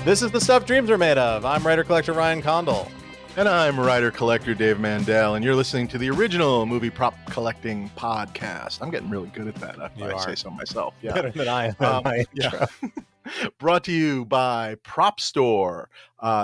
This is the stuff dreams are made of. I'm writer-collector Ryan Condal. And I'm writer-collector Dave Mandel, and you're listening to the original movie prop collecting podcast. I'm getting really good at that, if I say so myself. Yeah. Better than I am. Yeah. Brought to you by Propstore.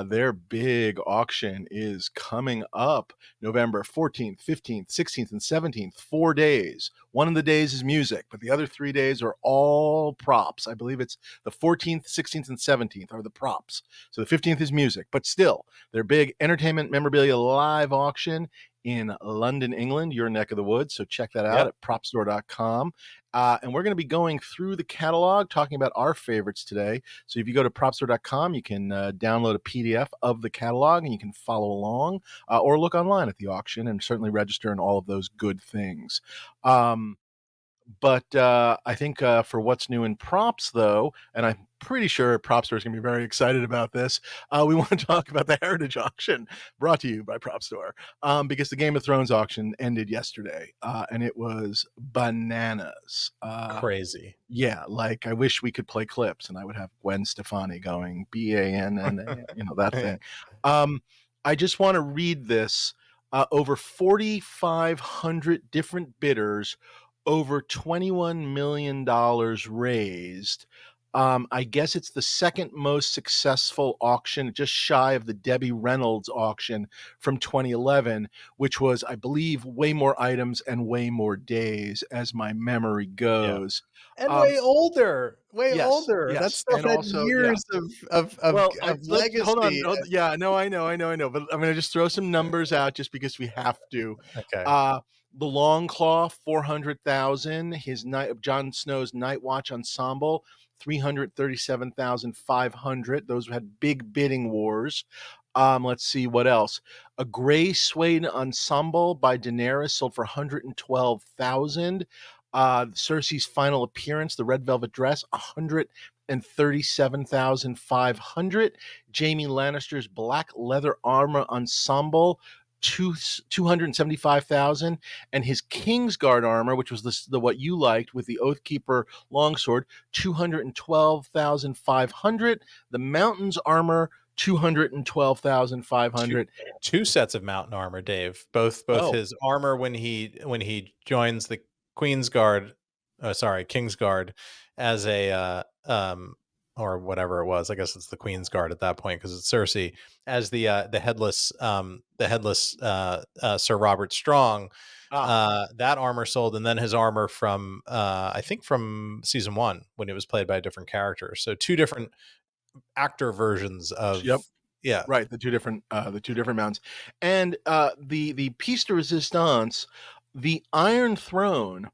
Their big auction is coming up November 14th, 15th, 16th, and 17th. 4 days. One of the days is music, but the other 3 days are all props. I believe it's the 14th, 16th, and 17th are the props. So the 15th is music, but still, their big entertainment memorabilia live auction in London, England, your neck of the woods. So check that out at propstore.com. And we're going to be going through the catalog, talking about our favorites today. So if you go to propstore.com, you can download a PDF of the catalog and you can follow along or look online at the auction and certainly register and all of those good things. But I think for what's new in props, though, and I'm pretty sure Propstore is going to be very excited about this, we want to talk about the Heritage Auction brought to you by Propstore because the Game of Thrones auction ended yesterday and it was bananas. Crazy. Yeah, like I wish we could play clips and I would have Gwen Stefani going BANN, that thing. I just want to read this. Over 4,500 different bidders, over $21 million raised. I guess it's the second most successful auction, just shy of the Debbie Reynolds auction from 2011, which was, I believe, way more items and way more days, as my memory goes. Yeah. And way older. Yes, older. Yes. That stuff and had also, years of legacy. Hold on. Yeah, I know. But I'm going to just throw some numbers out just because we have to. Okay. The Longclaw, 400,000. His Jon Snow's Night Watch Ensemble, 337,500. Those had big bidding wars. Let's see what else. A Gray Suede Ensemble by Daenerys sold for 112,000. Cersei's Final Appearance, the Red Velvet Dress, 137,500. Jaime Lannister's Black Leather Armor Ensemble, 275,000, and his Kingsguard armor, which was the what you liked with the Oathkeeper longsword, 212,500. The Mountain's armor, 212,500. Two sets of mountain armor, Dave. Both his armor when he joins the Kingsguard as a or whatever it was. I guess it's the Queen's Guard at that point because it's Cersei as the headless Sir Robert Strong. That armor sold, and then his armor from I think from season 1 when it was played by a different character. So two different actor versions of right, the two different mounts, and the piece de resistance, the Iron Throne.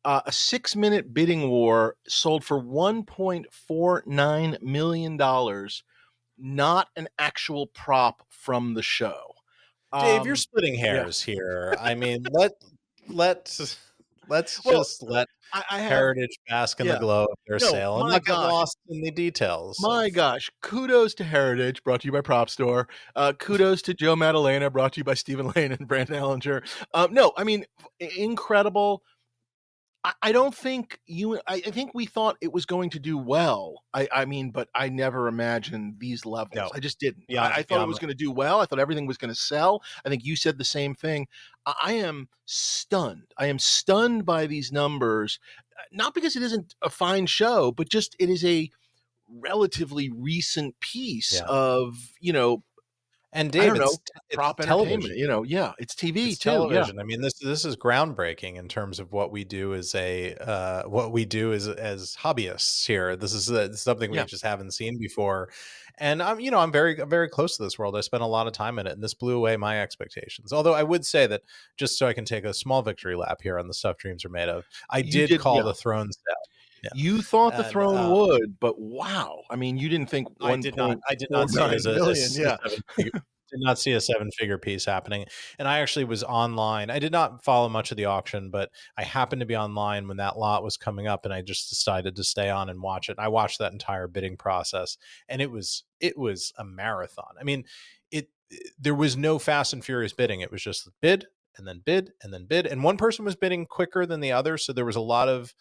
A 6-minute bidding war sold for $1.49 million, not an actual prop from the show. Dave, you're splitting hairs here. I mean, let's just let Heritage bask in the glow of their sale and not get lost in the details. My gosh, kudos to Heritage, brought to you by Propstore. Kudos to Joe Maddalena, brought to you by Stephen Lane and Brandon Ellinger. No, I mean, incredible. I don't think I think we thought it was going to do well. I mean, but I never imagined these levels. No. I just didn't. Yeah, I thought it was going to do well. I thought everything was going to sell. I think you said the same thing. I am stunned. I am stunned by these numbers, not because it isn't a fine show, but just it is a relatively recent piece of, and Dave, it's prop entertainment, it's TV it's too. Television. I mean, this is groundbreaking in terms of what we do as as hobbyists here. This is something we just haven't seen before. And I'm very close to this world. I spent a lot of time in it, and this blew away my expectations. Although I would say that, just so I can take a small victory lap here on the stuff dreams are made of, I did call the Throne sale. Yeah. You thought the Throne would, but wow! I mean, you didn't think I did not see it as did not see a 7-figure piece happening. And I actually was online. I did not follow much of the auction, but I happened to be online when that lot was coming up, and I just decided to stay on and watch it. I watched that entire bidding process, and it was a marathon. I mean, there was no fast and furious bidding. It was just bid and then bid and then bid, and one person was bidding quicker than the other, so there was a lot of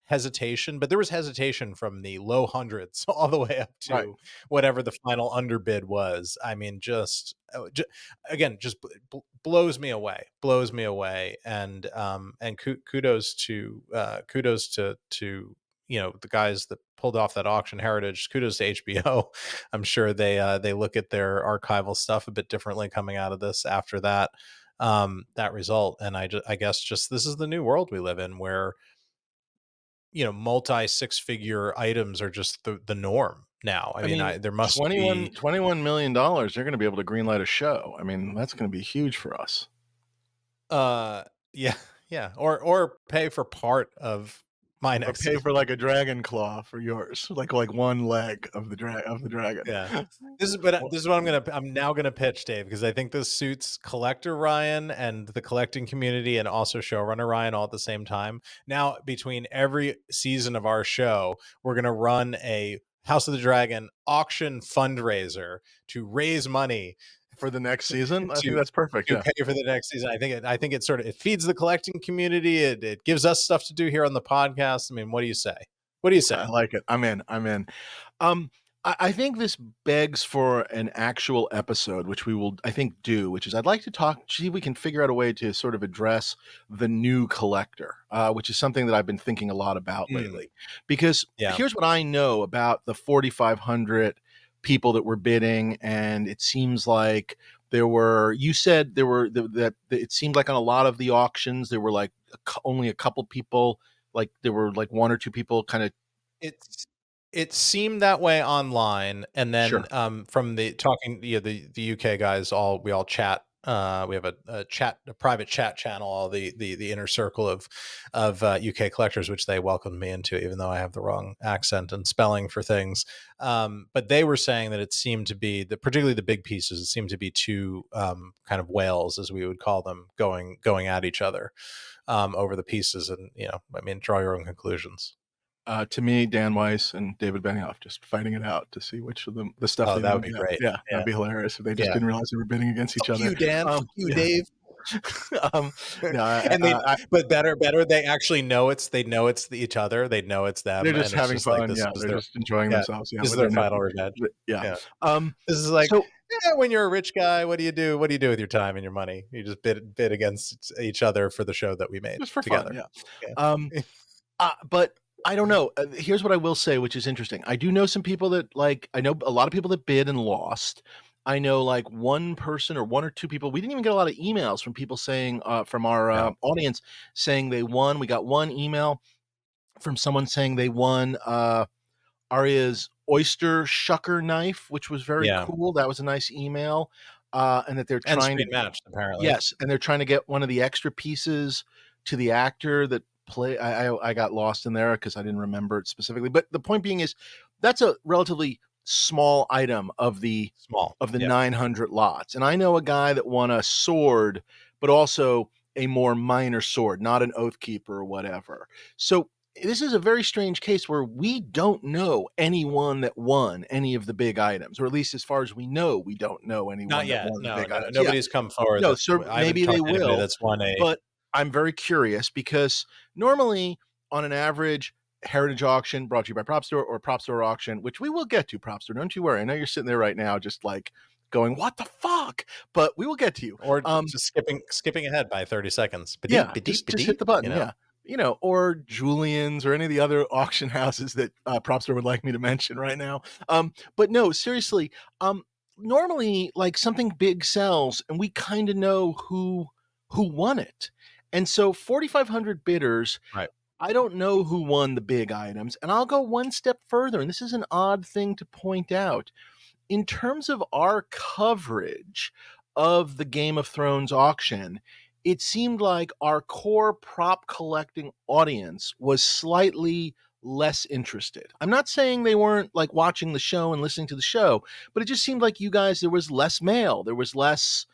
hesitation, but there was hesitation from the low hundreds all the way up Right. to whatever the final underbid was. I mean, again, just blows me away. And kudos to the guys that pulled off that auction. Heritage, kudos to HBO. I'm sure they look at their archival stuff a bit differently coming out of this after that result. And I guess just this is the new world we live in, where multi six-figure items are just the norm now. I mean, there must be $21 million. They're going to be able to greenlight a show. I mean, that's going to be huge for us. Yeah, or pay for part of my next pay for like a dragon claw for yours, like one leg of the dragon. Yeah, this is what I'm now gonna pitch, Dave, because I think this suits collector Ryan and the collecting community, and also showrunner Ryan all at the same time. Now, between every season of our show, we're gonna run a House of the Dragon auction fundraiser to raise money for the next season. I think that's perfect. To pay for the next season. I think it feeds the collecting community. It gives us stuff to do here on the podcast. I mean, what do you say? I like it. I'm in. I think this begs for an actual episode, which we will, I think, do, which is I'd like to see if we can figure out a way to sort of address the new collector, which is something that I've been thinking a lot about lately. Because here's what I know about the 4,500 people that were bidding, and it seems like it seemed like on a lot of the auctions there were like only a couple people, like there were like one or two people kind of. It seemed that way online, and then from the talking, the UK guys, we all chat. We have a private chat channel, all the inner circle of UK collectors, which they welcomed me into, even though I have the wrong accent and spelling for things. But they were saying that it seemed to be particularly the big pieces. It seemed to be two kind of whales, as we would call them, going at each other over the pieces, and draw your own conclusions. To me, Dan Weiss and David Benioff just fighting it out to see which of them the stuff. That would be great. Yeah, that'd be hilarious if they just didn't realize they were bidding against each other. You, Dan. Dave. But better. They actually know they know it's each other. They know it's them. They're just having fun. They're just enjoying themselves. This is their final revenge. Yeah. This is like, when you're a rich guy, what do you do? What do you do with your time and your money? You just bid against each other for the show that we made just for together. Fun. But I don't know. Here's what I will say, which is interesting. I do know some people that I know a lot of people that bid and lost. I know like one person or one or two people. We didn't even get a lot of emails from people saying, from our audience saying they won. We got one email from someone saying they won Arya's oyster shucker knife, which was very cool. That was a nice email. And that they're trying to match, apparently. Yes. And they're trying to get one of the extra pieces to the actor that I got lost in there because I didn't remember it specifically, but the point being is that's a relatively small item of the 900 lots. And I know a guy that won a sword, but also a more minor sword, not an oath keeper or whatever. So this is a very strange case where we don't know anyone that won any of the big items, or at least as far as we know, we don't know anyone. Not yet. That won the big items. Nobody's come forward. No, so maybe they will. That's won but I'm very curious because normally on an average heritage auction brought to you by Propstore or Propstore auction, which we will get to, Propstore, don't you worry. I know you're sitting there right now just like going, what the fuck? But we will get to you. Or just skipping ahead by 30 seconds. Just hit the button. Or Julian's or any of the other auction houses that Propstore would like me to mention right now. But no, seriously, normally like something big sells and we kind of know who won it. And so 4,500 bidders, right. I don't know who won the big items. And I'll go one step further. And this is an odd thing to point out. In terms of our coverage of the Game of Thrones auction, it seemed like our core prop collecting audience was slightly less interested. I'm not saying they weren't like watching the show and listening to the show, but it just seemed like you guys, there was less mail. There was less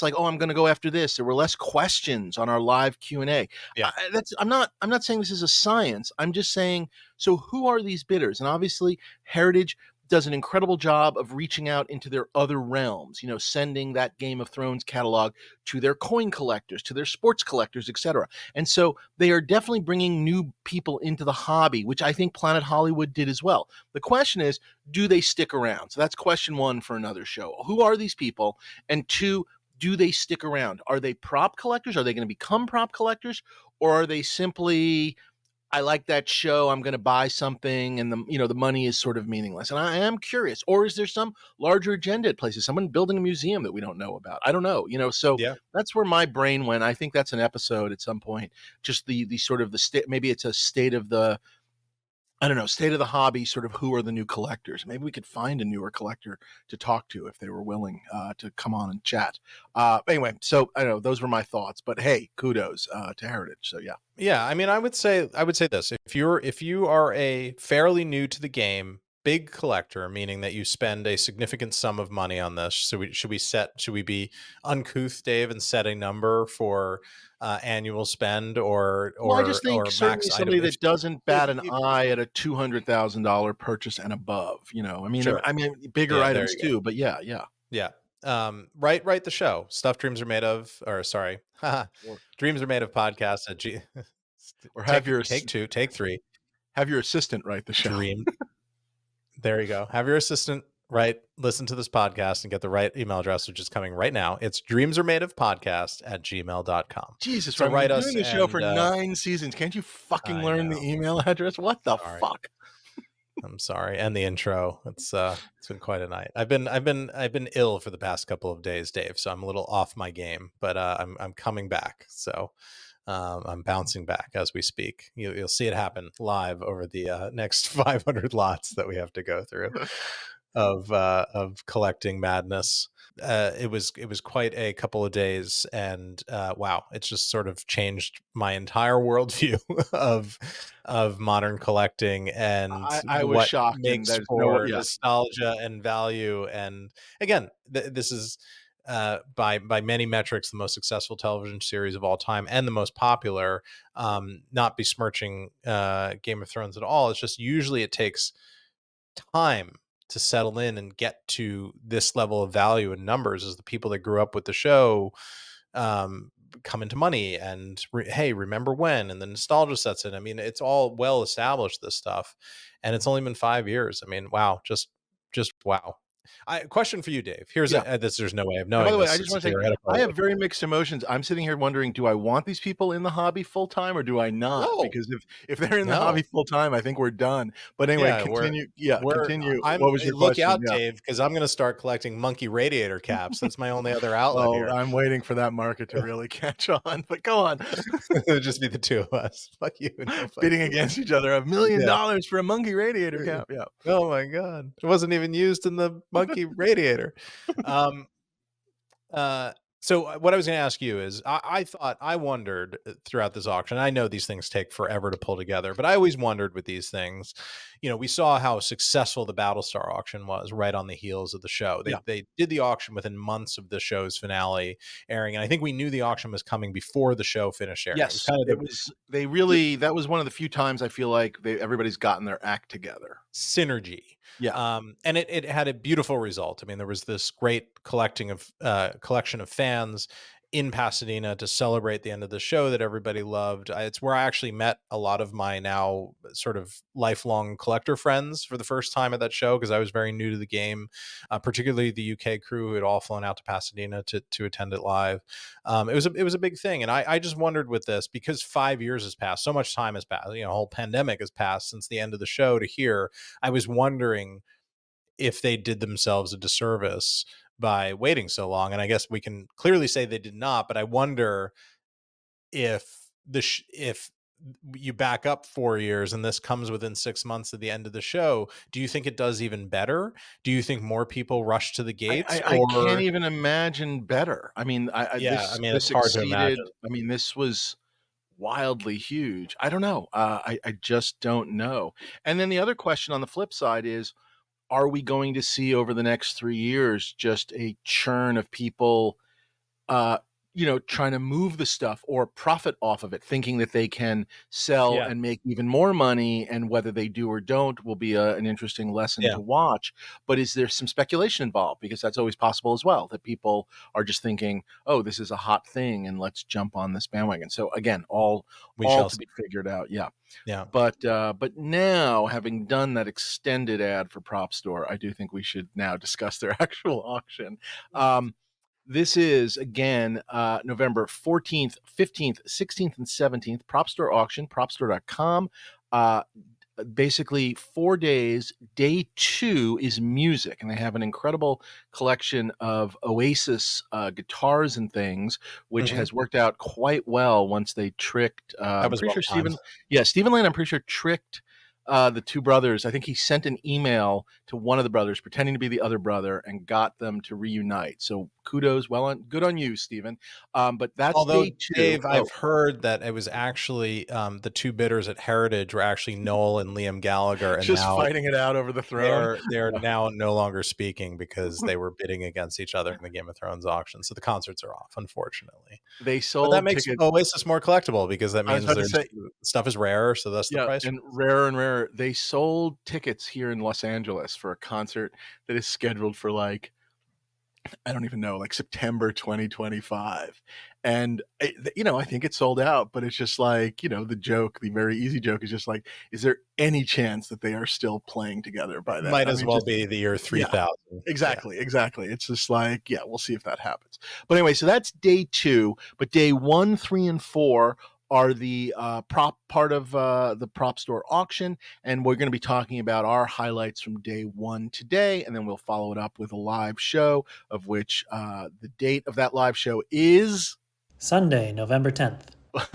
like, oh, I'm going to go after this. There were less questions on our live Q&A. Yeah. I'm not saying this is a science. I'm just saying, so who are these bidders? And obviously Heritage does an incredible job of reaching out into their other realms, you know, sending that Game of Thrones catalog to their coin collectors, to their sports collectors, etc. And so they are definitely bringing new people into the hobby, which I think Planet Hollywood did as well. The question is, do they stick around? So that's question one for another show. Who are these people? And two, do they stick around? Are they prop collectors? Are they going to become prop collectors? Or are they simply, I like that show, I'm going to buy something, and the money is sort of meaningless? And I am curious. Or is there some larger agenda at places, someone building a museum that we don't know about? I don't know. So Yeah. that's where my brain went. I think that's an episode at some point. Just the sort of the state. Maybe it's a state of the, I don't know, state of the hobby, sort of who are the new collectors. Maybe we could find a newer collector to talk to if they were willing to come on and chat. Anyway, so I don't know, those were my thoughts, but hey, kudos to Heritage. So yeah. Yeah, I mean, I would say this: if you are a fairly new to the game, big collector, meaning that you spend a significant sum of money on this. So should we be uncouth, Dave, and set a number for annual spend Well, I just think or certainly max item? somebody that doesn't bat an If eye at a $200,000 purchase and above. I mean, sure, bigger yeah, there items you go. too. But yeah, yeah. Yeah. Write the show. Stuff dreams are made of, or sorry, Or, dreams are made of podcasts at G. or Take two, take three. have your assistant write the show. Dream. There you go. Have your assistant listen to this podcast and get the right email address, which is coming right now. It's dreamsaremadeofpodcast@gmail.com. Jesus, So right? We've write been us doing the show and for 9 seasons. Can't you fucking I learn the know. email address? What the Sorry. fuck? I'm sorry. And the intro. It's been quite a night. I've been ill for the past couple of days, Dave, so I'm a little off my game, but I'm coming back. So I'm bouncing back as we speak. You'll see it happen live over the next 500 lots that we have to go through of collecting madness. It was quite a couple of days, and wow, it's just sort of changed my entire worldview of modern collecting and I was what shocked, and makes there's no, for yeah. nostalgia and value. And again, this is by many metrics the most successful television series of all time and the most popular. Not besmirching Game of Thrones at all. It's just usually it takes time to settle in and get to this level of value and numbers as the people that grew up with the show come into money and hey, remember when, and the nostalgia sets in. I mean, it's all well established, this stuff, and it's only been 5 years. I mean, wow, just wow. Question for you, Dave. Here's Yeah. there's no way of And by knowing the way, this. I just It's a want to say, I theoretical. have very mixed emotions. I'm sitting here wondering, do I want these people in the hobby full time or do I not? No, Because if they're in the no. hobby full time, I think we're done. But anyway, Yeah, continue. Yeah, continue. I'm What was your look question? out, Yeah. Dave, because I'm going to start collecting monkey radiator caps. That's my only other outlet Well, here. I'm waiting for that market to really catch on. But go on. It'll just be the two of us. Fuck you. No, fuck Bidding you. against each other, $1 million Yeah. for a monkey radiator cap. Yeah. Oh my god, it wasn't even used in the monkey radiator. Um, so what I was going to ask you is, I wondered throughout this auction. I know these things take forever to pull together, but I always wondered with these things. We saw how successful the Battlestar auction was right on the heels of the show. Yeah. They did the auction within months of the show's finale airing, and I think we knew the auction was coming before the show finished airing. Yes, It was kind of that was one of the few times I feel like everybody's gotten their act together. synergy. Yeah. And it had a beautiful result. I mean, there was this great collection of fans in Pasadena to celebrate the end of the show that everybody loved. It's where I actually met a lot of my now sort of lifelong collector friends for the first time at that show, because I was very new to the game, particularly the UK crew who had all flown out to Pasadena to attend it live. It was a big thing, and I just wondered with this, because 5 years has passed, so much time has passed, a whole pandemic has passed since the end of the show to here. I was wondering if they did themselves a disservice by waiting so long. And I guess we can clearly say they did not, but I wonder if if you back up 4 years and this comes within 6 months of the end of the show, do you think it does even better? Do you think more people rush to the gates? I can't even imagine better. I mean, Yeah, I mean, it's this hard to exceeded. imagine. I mean, this was wildly huge. I don't know. I just don't know. And then the other question on the flip side is, are we going to see over the next 3 years just a churn of people, trying to move the stuff or profit off of it, thinking that they can sell and make even more money, and whether they do or don't will be an interesting lesson to watch. But is there some speculation involved? Because that's always possible as well, that people are just thinking, oh, this is a hot thing and let's jump on this bandwagon. So again, all to be figured out. But now, having done that extended ad for Propstore, I do think we should now discuss their actual auction. This is, again, November 14th, 15th, 16th, and 17th, Propstore auction, propstore.com. Basically 4 days. Day 2 is music, and they have an incredible collection of Oasis guitars and things, which has worked out quite well once they tricked, I'm pretty sure Stephen Lane, I'm pretty sure tricked the two brothers. I think he sent an email to one of the brothers pretending to be the other brother and got them to reunite. So kudos, good on you, Stephen. But that's day 2. Dave, I've heard that it was actually the two bidders at Heritage were actually Noel and Liam Gallagher, and just now fighting it out over the throne. They're now no longer speaking because they were bidding against each other in the Game of Thrones auction. So the concerts are off, unfortunately. They sold, but that makes Oasis more collectible, because that means stuff is rarer, so that's the price. And rarer and rarer. They sold tickets here in Los Angeles for a concert that is scheduled for I don't even know, September 2025. And, I think it's sold out, but it's just the very easy joke is just is there any chance that they are still playing together by then? Might as well be the year 3000. Exactly. It's just we'll see if that happens. But anyway, so that's day 2, but day 1, 3, and 4 are the part of the Propstore auction, and we're going to be talking about our highlights from day 1 today, and then we'll follow it up with a live show, of which the date of that live show is Sunday, November 10th.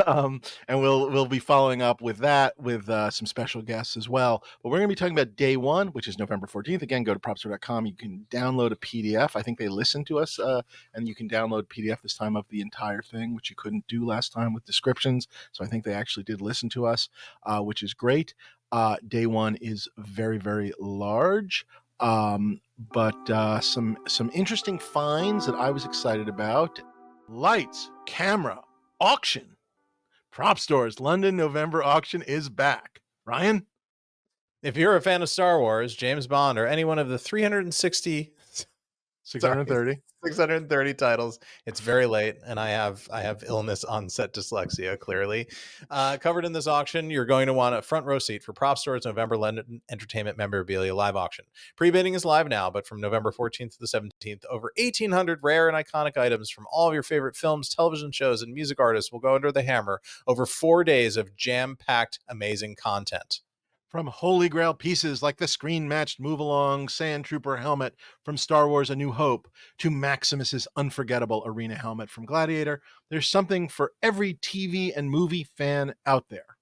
And we'll be following up with that with some special guests as well. But we're going to be talking about day 1, which is November 14th. Again, go to propstore.com. You can download a PDF. I think they listened to us, and you can download a PDF this time of the entire thing, which you couldn't do last time with descriptions. So I think they actually did listen to us, which is great. Day 1 is very, very large. But some interesting finds that I was excited about. Lights, camera, auction. Propstore's London November auction is back. Ryan? If you're a fan of Star Wars, James Bond, or any one of the 630 titles, it's very late, and I have illness onset dyslexia, clearly. Covered in this auction, you're going to want a front row seat for Propstore's November London Entertainment Memorabilia live auction. Pre-bidding is live now, but from November 14th to the 17th, over 1,800 rare and iconic items from all of your favorite films, television shows, and music artists will go under the hammer over 4 days of jam-packed, amazing content. From holy grail pieces like the screen-matched move-along Sand Trooper helmet from Star Wars A New Hope to Maximus's unforgettable arena helmet from Gladiator, there's something for every TV and movie fan out there.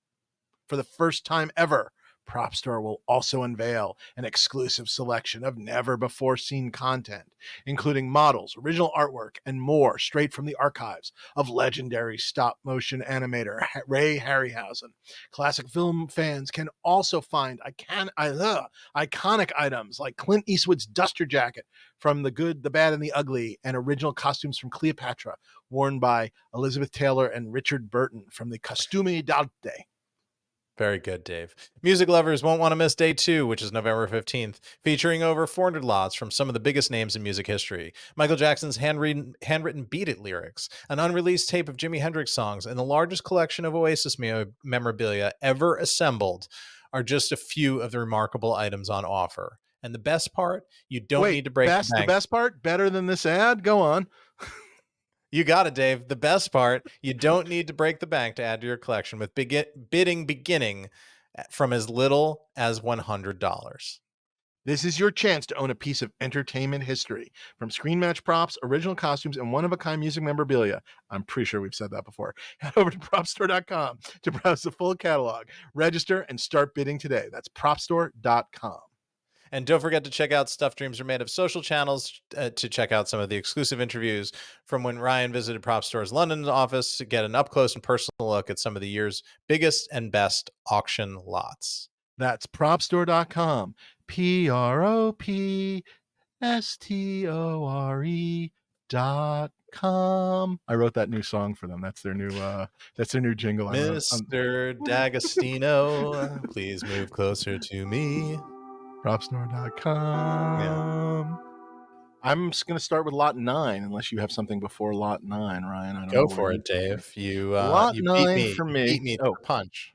For the first time ever, Propstore will also unveil an exclusive selection of never-before-seen content, including models, original artwork, and more straight from the archives of legendary stop-motion animator Ray Harryhausen. Classic film fans can also find iconic items like Clint Eastwood's duster jacket from The Good, the Bad, and the Ugly, and original costumes from Cleopatra, worn by Elizabeth Taylor and Richard Burton from the Costumi D'Arte. Very good, Dave. Music lovers won't want to miss day 2, which is November 15th, featuring over 400 lots from some of the biggest names in music history. Michael Jackson's handwritten Beat It lyrics, an unreleased tape of Jimi Hendrix songs, and the largest collection of Oasis memorabilia ever assembled are just a few of the remarkable items on offer. And the best part, you don't need to break the bank. The best part? Better than this ad? Go on. You got it, Dave. The best part, you don't need to break the bank to add to your collection, with bidding beginning from as little as $100. This is your chance to own a piece of entertainment history, from screen match props, original costumes, and one-of-a-kind music memorabilia. I'm pretty sure we've said that before. Head over to propstore.com to browse the full catalog. Register and start bidding today. That's propstore.com. And don't forget to check out Stuff Dreams Are Made of social channels to check out some of the exclusive interviews from when Ryan visited Propstore's London office to get an up-close and personal look at some of the year's biggest and best auction lots. That's propstore.com. propstore.com. Come. I wrote that new song for them. That's their new jingle I wrote. Mr. D'Agostino, please move closer to me. Propstore.com. I'm just going to start with lot 9, unless you have something before lot 9, Ryan. I don't know. Go for it, Dave. Lot You 9 for me. You beat me to a punch.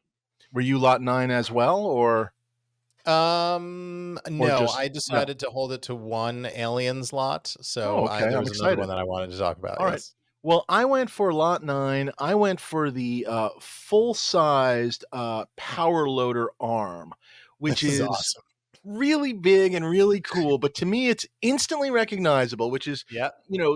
Were you lot 9 as well, or? No, I decided to hold it to one Aliens lot. So okay. there I'm was another excited. one that I wanted to talk about. All right. Well, I went for lot 9. I went for the full-sized power loader arm, which This is is awesome. really big and really cool. But to me, it's instantly recognizable, which is,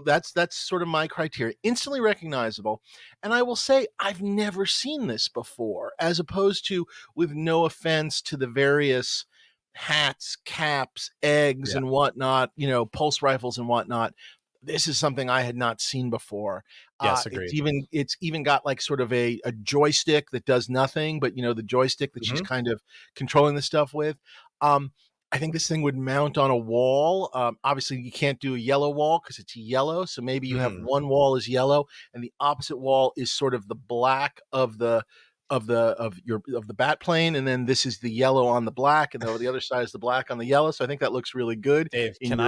that's sort of my criteria. Instantly recognizable. And I will say, I've never seen this before, as opposed to, with no offense to the various hats, caps, eggs, and whatnot, pulse rifles and whatnot. This is something I had not seen before. Yes, agreed. It's even got like sort of a joystick that does nothing, but the joystick that she's kind of controlling the stuff with. I think this thing would mount on a wall. Obviously, you can't do a yellow wall because it's yellow. So maybe you have one wall is yellow, and the opposite wall is sort of the black of the bat plane, and then this is the yellow on the black, and the other side is the black on the yellow. So I think that looks really good. Dave, can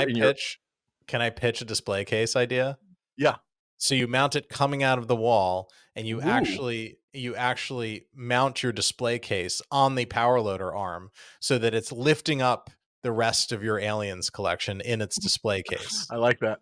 I pitch a display case idea? Yeah. So you mount it coming out of the wall, and you actually mount your display case on the power loader arm so that it's lifting up the rest of your Aliens collection in its display case. I like that.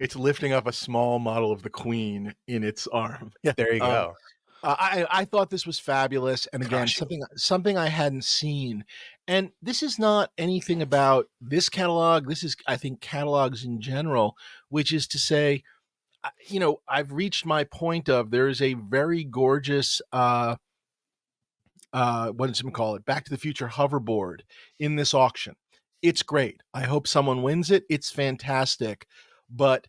It's lifting up a small model of the Queen in its arm. Yeah, there you go. I thought this was fabulous, and again, something I hadn't seen. And this is not anything about this catalog. This is, I think, catalogs in general, which is to say, I've reached my point of there is a very gorgeous what does it call it? Back to the Future hoverboard in this auction. It's great. I hope someone wins it. It's fantastic, but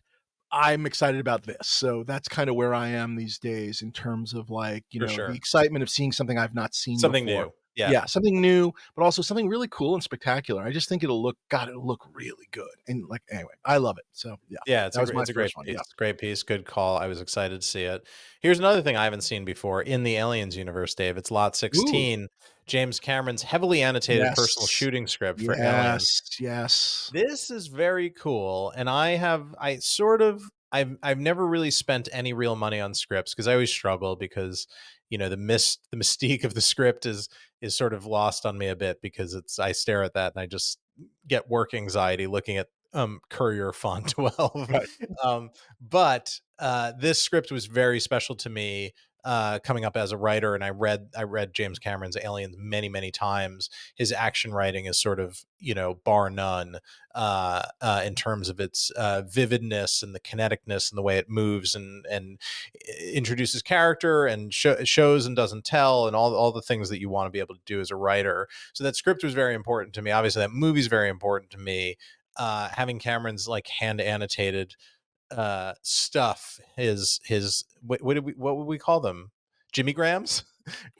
I'm excited about this. So that's kind of where I am these days in terms of like, the excitement of seeing something I've not seen something before. New. Yeah, something new, but also something really cool and spectacular. I just think it'll look really good. And like, anyway, I love it. So yeah, it's a great piece. Yeah. Great piece. Good call. I was excited to see it. Here's another thing I haven't seen before in the Aliens universe, Dave. It's lot 16. Ooh. James Cameron's heavily annotated personal shooting script for Aliens. Yes. This is very cool. And I've never really spent any real money on scripts because I always struggle because the mystique of the script is sort of lost on me a bit because I stare at that and I just get work anxiety looking at Courier font 12. Right. But this script was very special to me coming up as a writer, and I read James Cameron's Aliens many, many times. His action writing is sort of, bar none in terms of its vividness and the kineticness and the way it moves and introduces character and shows and doesn't tell and all the things that you want to be able to do as a writer. So that script was very important to me. Obviously, that movie's very important to me. Having Cameron's like hand annotated stuff, his what would we call them? Jimmy Grams?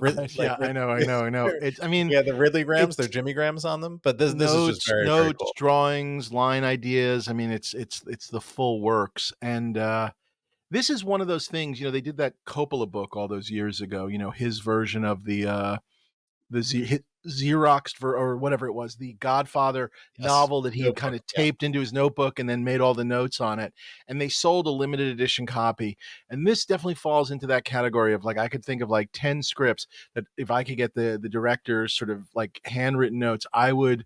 Yeah, I know. The Ridley Grams, they're Jimmy Grams on them, but this is just very cool. Drawings, line ideas. I mean, it's the full works. And this is one of those things, they did that Coppola book all those years ago, his version of the Xeroxed or whatever it was, the Godfather novel that he had kind of taped into his notebook and then made all the notes on it. And they sold a limited edition copy. And this definitely falls into that category of like, I could think of like 10 scripts that if I could get the director's sort of like handwritten notes, I would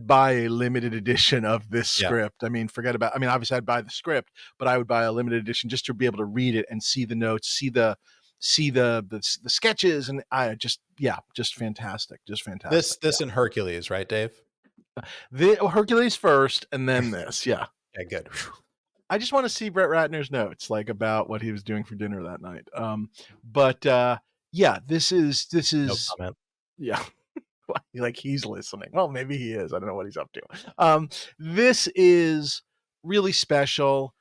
buy a limited edition of this script. I mean, obviously I'd buy the script, but I would buy a limited edition just to be able to read it and see the notes, see the sketches, and just fantastic. This and Hercules, right, Dave? Hercules first, and then this. Yeah, good. I just want to see Brett Ratner's notes, like about what he was doing for dinner that night. This is no comment. Yeah. Like he's listening. Well, maybe he is. I don't know what he's up to. This is really special.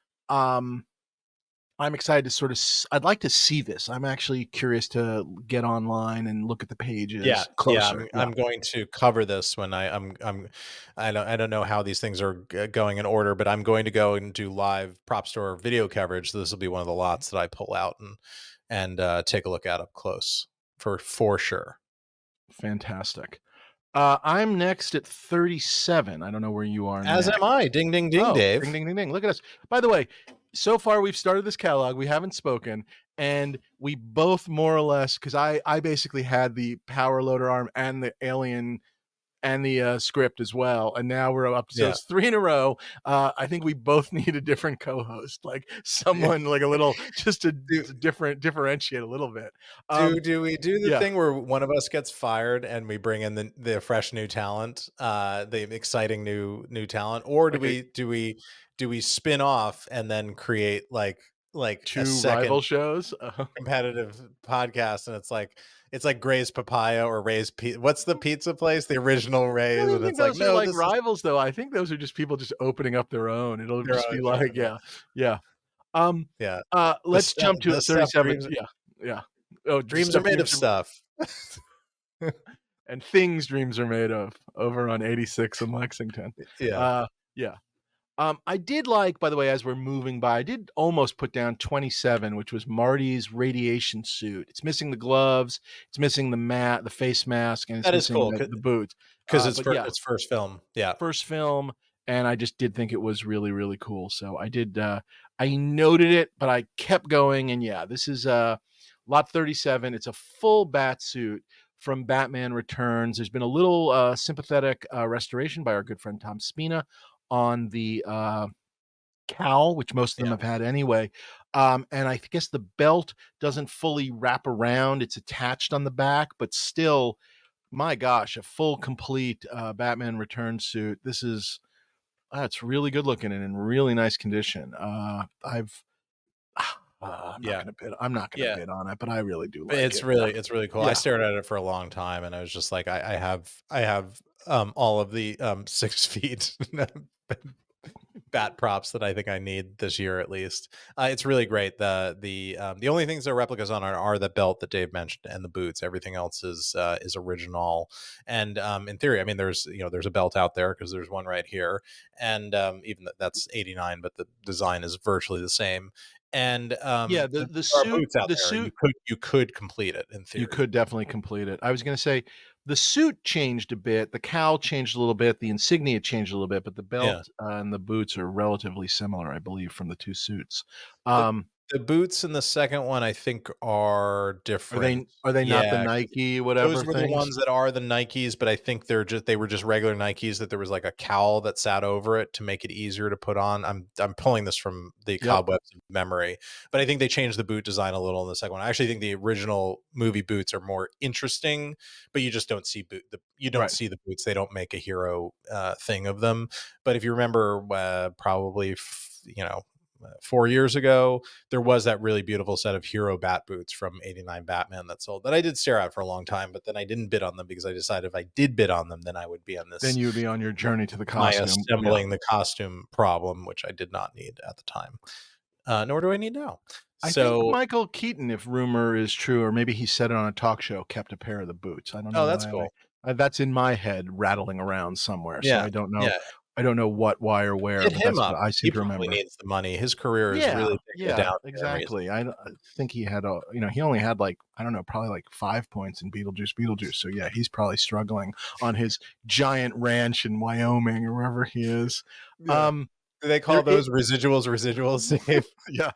I'm excited to sort of I'd like to see this. I'm actually curious to get online and look at the Yeah, pages yeah, closer. Yeah. I'm going to cover this when I don't know how these things are going in order, but I'm going to go and do live prop store video coverage. This will be one of the lots that I pull out and take a look at up close for sure. Fantastic. I'm next at 37. I don't know where you are As next. am I. Ding ding ding, Oh, ding, Dave. ding, ding, ding. Look at us. By the way, so far we've started this catalog. We haven't spoken, and we both more or less, because I basically had the power loader arm and the alien and the script as well. And now we're up to, so Yeah. it's 3 in a row. I think we both need a different co-host, like someone like a little, just to differentiate a little bit. Do we do the Yeah. thing where one of us gets fired and we bring in the fresh new talent, the exciting new talent, or Okay. Do we spin off and then create like a 2 rival second shows. competitive podcast, and it's like Gray's Papaya or what's the pizza place, the original I Ray's, don't even and think it's like, those are no, like this is rivals though. I think those are just people just opening up their own. It'll their just own be show. like, yeah, yeah. Um, Yeah, let's jump to the stuff 37. Yeah, yeah. Oh, dreams are made of dreams stuff. and things dreams are made of over on 86 in Lexington. Yeah. Yeah. I did like, by the way, as we're moving by, I did almost put down 27, which was Marty's radiation suit. It's missing the gloves, it's missing the face mask, and it's That is missing cool the boots. because it's But yeah, its first film. Yeah. first film, and I just did think it was really, really cool. So I did, I noted it, but I kept going. And yeah, this is lot 37. It's a full bat suit from Batman Returns. There's been a little sympathetic restoration by our good friend Tom Spina on the cowl, which most of them Yeah. have had anyway. And I guess the belt doesn't fully wrap around. It's attached on the back, but still, my gosh, a full complete Batman Return suit. This is it's really good looking and in really nice condition. I'm not Yeah. gonna bid. I'm not gonna Yeah. bid on it, but I really do But like it. it's really cool. I Yeah. stared at it for a long time, and I was just like, I have all of the 6 feet bat props that I think I need this year at least. It's really great. The only things that are replicas on are the belt that Dave mentioned and the boots. Everything else is original. And in theory, I mean, there's a belt out there because there's one right here, and even that's 89, but the design is virtually the same. And Yeah, there the are suit boots out the there. suit You could complete it in you theory. could definitely complete it. I was gonna say the suit changed a bit, the cowl changed a little bit, the insignia changed a little bit, but the Yeah. belt and the boots are relatively similar, I believe, from the 2 suits. The Um, the boots in the second one, I think, are different. are they not the Yeah, 'cause Nike whatever those were the things? ones that are the Nikes, but I think they were just regular Nikes that there was, like, a cowl that sat over it to make it easier to put on. I'm pulling this from the Yep, cobwebs of memory, but I think they changed the boot design a little in the second one. I actually think the original movie boots are more interesting, but you just don't see you don't right. see the boots. They don't make a hero, thing of them. But if you remember, probably 4 years ago, there was that really beautiful set of hero bat boots from 89 Batman that sold that I did stare at for a long time, but then I didn't bid on them because I decided if I did bid on them, then I would be on Then this you would be on your journey to the my costume. Yeah. assembling the costume problem, which I did not need at the time. Nor do I need now. I think So, Michael Keaton, if rumor is true, or maybe he said it on a talk show, kept a pair of the boots. I don't know oh, that's why cool. that's in my head rattling around somewhere. So Yeah. Yeah. I don't know what, why, or where, Hit but him that's up. what I He seem to probably remember. needs the money. His career is Yeah, really taking a yeah, downturn exactly. recently. I think he had he only had like, I don't know, probably like 5 points in Beetlejuice. So yeah, he's probably struggling on his giant ranch in Wyoming or wherever he is. Yeah. Um, Do they there call those residuals, Dave? yeah.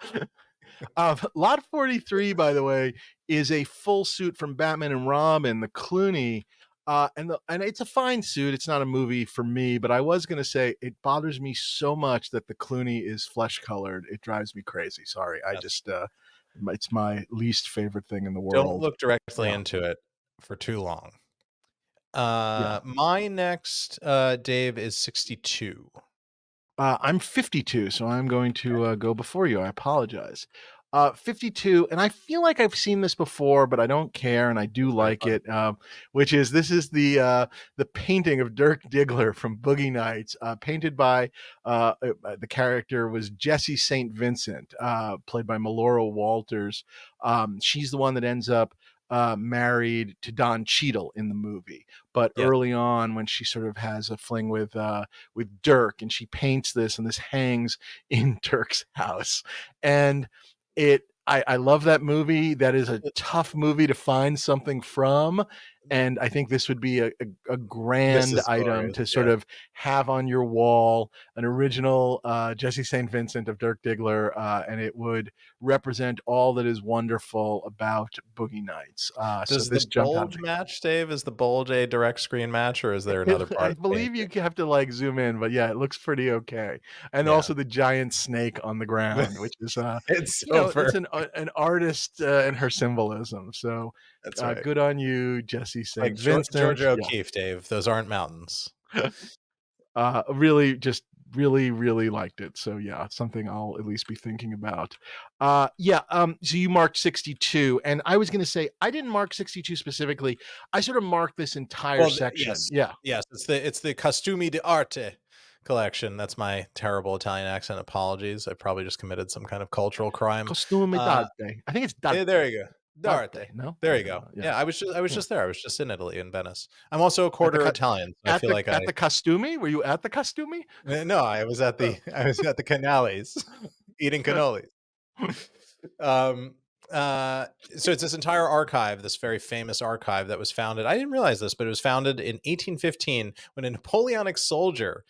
Lot 43, by the way, is a full suit from Batman and Robin, the Clooney. And it's a fine suit. It's not a movie for me, but I was gonna say it bothers me so much that the Clooney is flesh colored. It drives me crazy. Sorry, I Yes. just it's my least favorite thing in the Don't world. look directly Yeah, into it for too long. yeah. My next, Dave, is 62. I'm 52, so I'm going to go before you. I apologize. 52, and I feel like I've seen this before, but I don't care, and I do Very like fun. it. This is the painting of Dirk Diggler from Boogie Nights, painted by the character was Jessie St. Vincent, played by Melora Walters. She's the one that ends up married to Don Cheadle in the movie, but Yeah. early on, when she sort of has a fling with Dirk, and she paints this, and this hangs in Dirk's house, and I love that movie. That is a tough movie to find something from. And I think this would be a This grand is item glorious. to sort Yeah. of have on your wall, an original Jessie St. Vincent of Dirk Diggler, and it would represent all that is wonderful about Boogie Nights. So Does the this jumped out at bulge me. match, Dave? Is the bulge a direct screen match, or is there another part I of the believe you painting? have to like zoom in, but yeah, it looks pretty okay. And Yeah. also the giant snake on the ground, which is It's so it's perfect. an artist and her symbolism. So That's right. good on you, Jesse Like St. Vincent. Georgia Yeah, O'Keeffe, Dave. Those aren't mountains. really, just really liked it. So yeah, it's something I'll at least be thinking about. So you marked 62, and I was going to say I didn't mark 62 specifically. I sort of marked this entire Well, section. yes, Yeah, yes. It's the Costumi D'Arte collection. That's my terrible Italian accent. Apologies. I probably just committed some kind of cultural crime. Costumi Uh, D'Arte. I think it's There D'Arte. you go. D'Arte. D'Arte. No, There you go. yeah, Yeah, I was yeah. just there. I was just in Italy, in Venice. I'm also a At the quarter Italian, so I at feel the like at the Costumi? Were you at the Costumi? no, I was at Oh. the I was at the canales eating cannoli. Um, uh, so it's this entire archive, this very famous archive that was founded. I didn't realize this, but it was founded in 1815 when a Napoleonic soldier,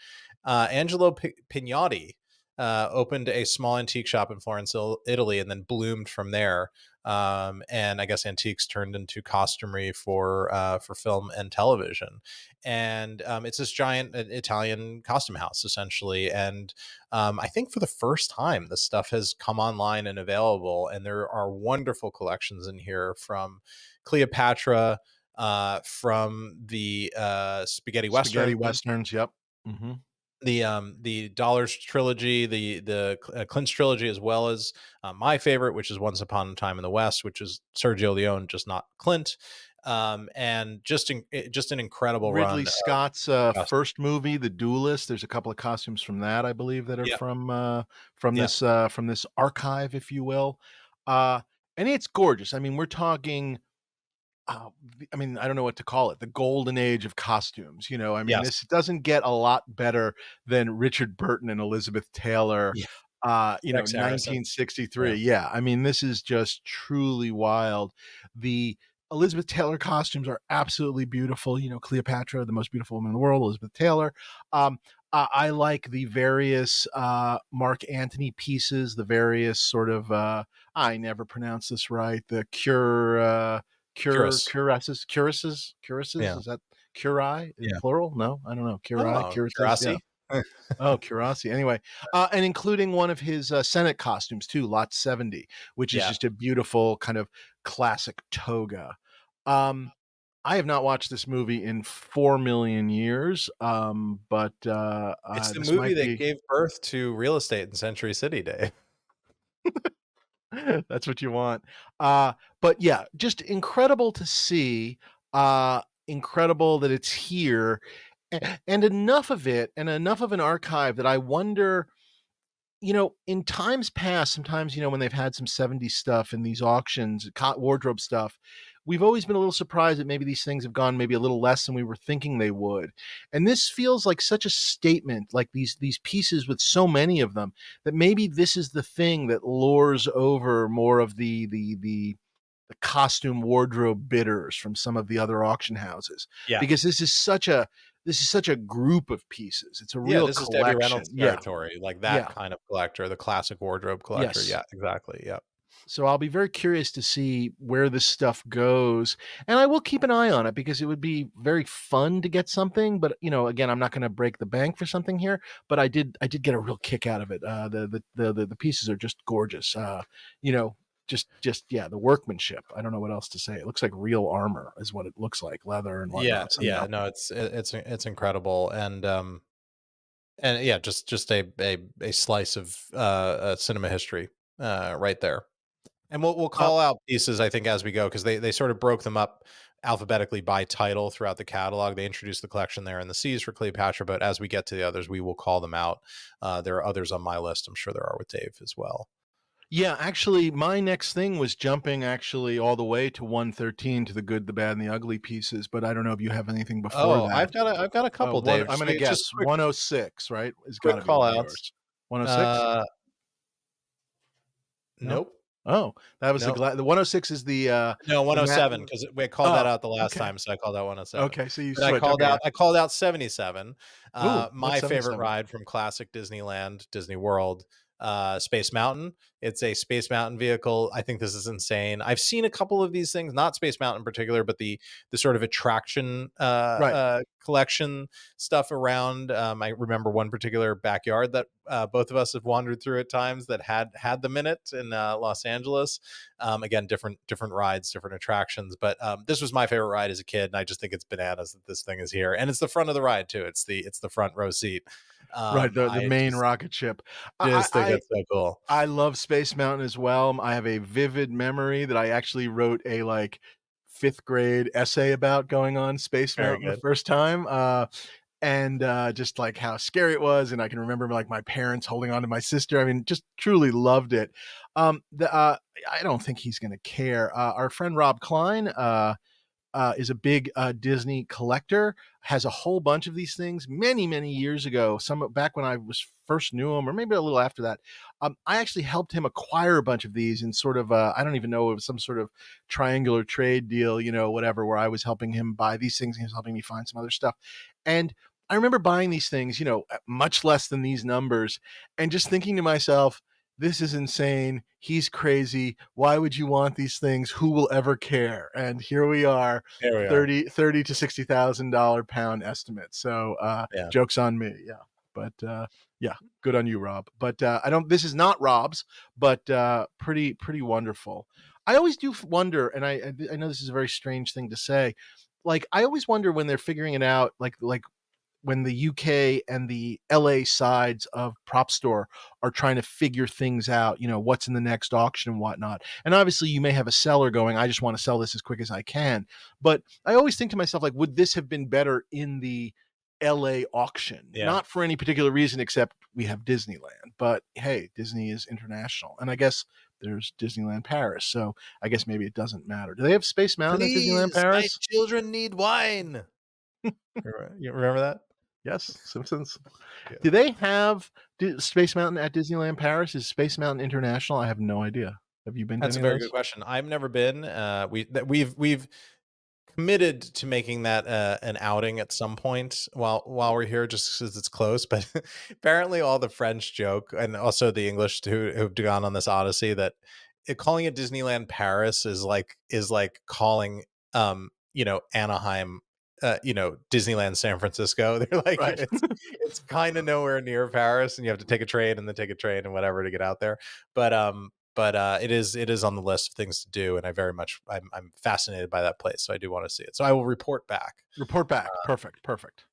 Angelo Pignotti, opened a small antique shop in Florence, Italy, and then bloomed from there. And I guess antiques turned into costumery for film and television. And it's this giant Italian costume house, essentially. And I think for the first time, this stuff has come online and available, and there are wonderful collections in here from Cleopatra, from the spaghetti Spaghetti western, westerns, yep. Mhm. the Dollars trilogy, the Clint's trilogy, as well as my favorite, which is Once Upon a Time in the West, which is Sergio Leone, just not Clint, and just an incredible Ridley run. Scott's, Of first movie, The Duelist, there's a couple of costumes from that, I believe, that are Yeah, yeah, from this archive, if you will. Uh, and it's gorgeous. I mean, we're talking I mean, I don't know what to call it, the golden age of costumes, you know? I mean, yes, this doesn't get a lot better than Richard Burton and Elizabeth Taylor, yeah, Rex Harrison, 1963. yeah, Yeah, I mean, this is just truly wild. The Elizabeth Taylor costumes are absolutely beautiful, you know, Cleopatra, the most beautiful woman in the world, Elizabeth Taylor. I like the various, Mark Antony pieces, the various sort of, I never pronounce this right, the Curious, cuirasses, yeah, is that curai in yeah. plural? No, I don't know. Curai, Oh, cuirasses, yeah. Kirasi. Oh, cuirassy. Anyway, and including one of his Senate costumes too, Lot 70, which is Yeah, just a beautiful kind of classic toga. Um, I have not watched this movie in 4 million years, but it's the this movie might that be gave birth to real estate in Century City, Dave. that's what you want. But yeah, just incredible to see. Incredible that it's here, and enough of it, and enough of an archive that I wonder. You know, in times past, sometimes, you know, when they've had some 70s stuff in these auctions, wardrobe stuff, we've always been a little surprised that maybe these things have gone maybe a little less than we were thinking they would. And this feels like such a statement, like these pieces with so many of them, that maybe this is the thing that lures over more of the costume wardrobe bidders from some of the other auction houses, Yeah, because this is such a group of pieces. It's a yeah. real This is Debbie collection. Reynolds Yeah, territory, like that yeah. kind of collector, the classic wardrobe collector. Yes. Yeah, exactly. Yeah. So I'll be very curious to see where this stuff goes, and I will keep an eye on it because it would be very fun to get something. But you know, again, I'm not going to break the bank for something here. But I did get a real kick out of it. The pieces are just gorgeous. You know, just yeah, the workmanship. I don't know what else to say. It looks like real armor, is what it looks like, leather and Yeah, whatnot. So yeah, yeah, no, it's incredible, and yeah, just a slice of cinema history, right there. And we'll call out pieces, I think, as we go, because they sort of broke them up alphabetically by title throughout the catalog. They introduced the collection there in the C's for Cleopatra, but as we get to the others, we will call them out. There are others on my list. I'm sure there are with Dave as well. Yeah, actually, my next thing was jumping actually all the way to 113 to the good, the bad, and the ugly pieces. But I don't know if you have anything before that. I've got a couple, Dave. I'm going to guess just 106, right? It's got quick to be call one of outs. yours. 106? Nope. Oh, that was nope. the 106 is the no 107 because we called that out the last time, so I called out 107. Okay, so you switched. I called out 77. Ooh, my favorite 77? ride from classic Disneyland, Disney World, Space Mountain. It's a Space Mountain vehicle. I think this is insane. I've seen a couple of these things, not Space Mountain in particular, but the sort of attraction collection stuff around. I remember one particular backyard that both of us have wandered through at times that had them in it in Los Angeles. Again, different rides, different attractions, but this was my favorite ride as a kid, and I just think it's bananas that this thing is here, and it's the front of the ride too. It's the front row seat. Right, the main rocket ship. I think that's so cool. I love Space Mountain as well. I have a vivid memory that I actually wrote a like 5th grade essay about going on Space Mountain the first time. And just like how scary it was, and I can remember like my parents holding on to my sister. I mean, just truly loved it. I don't think he's going to care. Our friend Rob Klein is a big Disney collector, has a whole bunch of these things many years ago, some back when I was first knew him, or maybe a little after that. I actually helped him acquire a bunch of these in sort of, I don't even know, it was some sort of triangular trade deal, whatever, where I was helping him buy these things and he was helping me find some other stuff. And I remember buying these things, much less than these numbers, and just thinking to myself, this is insane. He's crazy. Why would you want these things? Who will ever care? And here we are, $30 to $60,000 pound estimate. So joke's on me. Yeah. But good on you, Rob. But this is not Rob's, but pretty wonderful. I always do wonder, and I know this is a very strange thing to say. Like, I always wonder when they're figuring it out, like when the UK and the LA sides of Propstore are trying to figure things out, what's in the next auction and whatnot. And obviously you may have a seller going, I just want to sell this as quick as I can. But I always think to myself, like, would this have been better in the LA auction? Yeah. Not for any particular reason, except we have Disneyland. But hey, Disney is international. And I guess there's Disneyland Paris. So I guess maybe it doesn't matter. Do they have Space Mountain at Disneyland Paris? My children need wine. You remember that? Yes, Simpsons. Yeah. Do they have Space Mountain at Disneyland Paris? Is Space Mountain international? I have no idea. Have you been? That's a very good question. I've never been. We've committed to making that an outing at some point while we're here, just because it's close. But apparently, all the French joke and also the English who've gone on this odyssey that calling it Disneyland Paris is like calling Anaheim. Disneyland San Francisco. They're like, it's kind of nowhere near Paris, and you have to take a train and then take a train and whatever to get out there. But it is on the list of things to do, and I'm fascinated by that place, so I do want to see it. So I will report back. Perfect.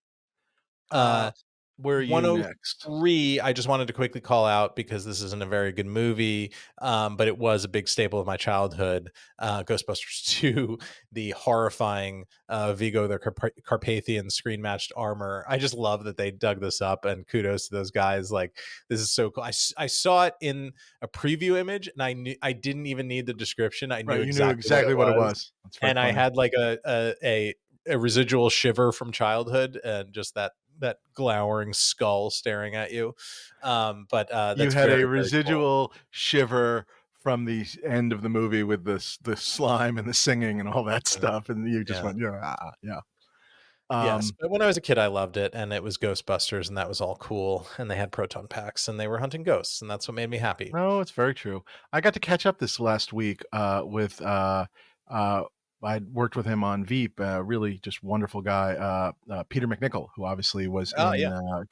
Where are you next? 103, I just wanted to quickly call out because this isn't a very good movie, but it was a big staple of my childhood. Ghostbusters 2, the horrifying Vigo the Carpathian screen matched armor. I just love that they dug this up, and kudos to those guys. Like, this is so cool. I saw it in a preview image, and I didn't even need the description. I knew exactly what it was. And funny. I had like a residual shiver from childhood, and just that glowering skull staring at you. But you had a residual cool. shiver from the end of the movie with the slime and the singing and all that stuff, and you just went, yeah. Yes, but when I was a kid, I loved it, and it was Ghostbusters, and that was all cool. And they had proton packs, and they were hunting ghosts, and that's what made me happy. No, it's very true. I got to catch up this last week with I worked with him on Veep, really just wonderful guy, Peter McNichol, who obviously was in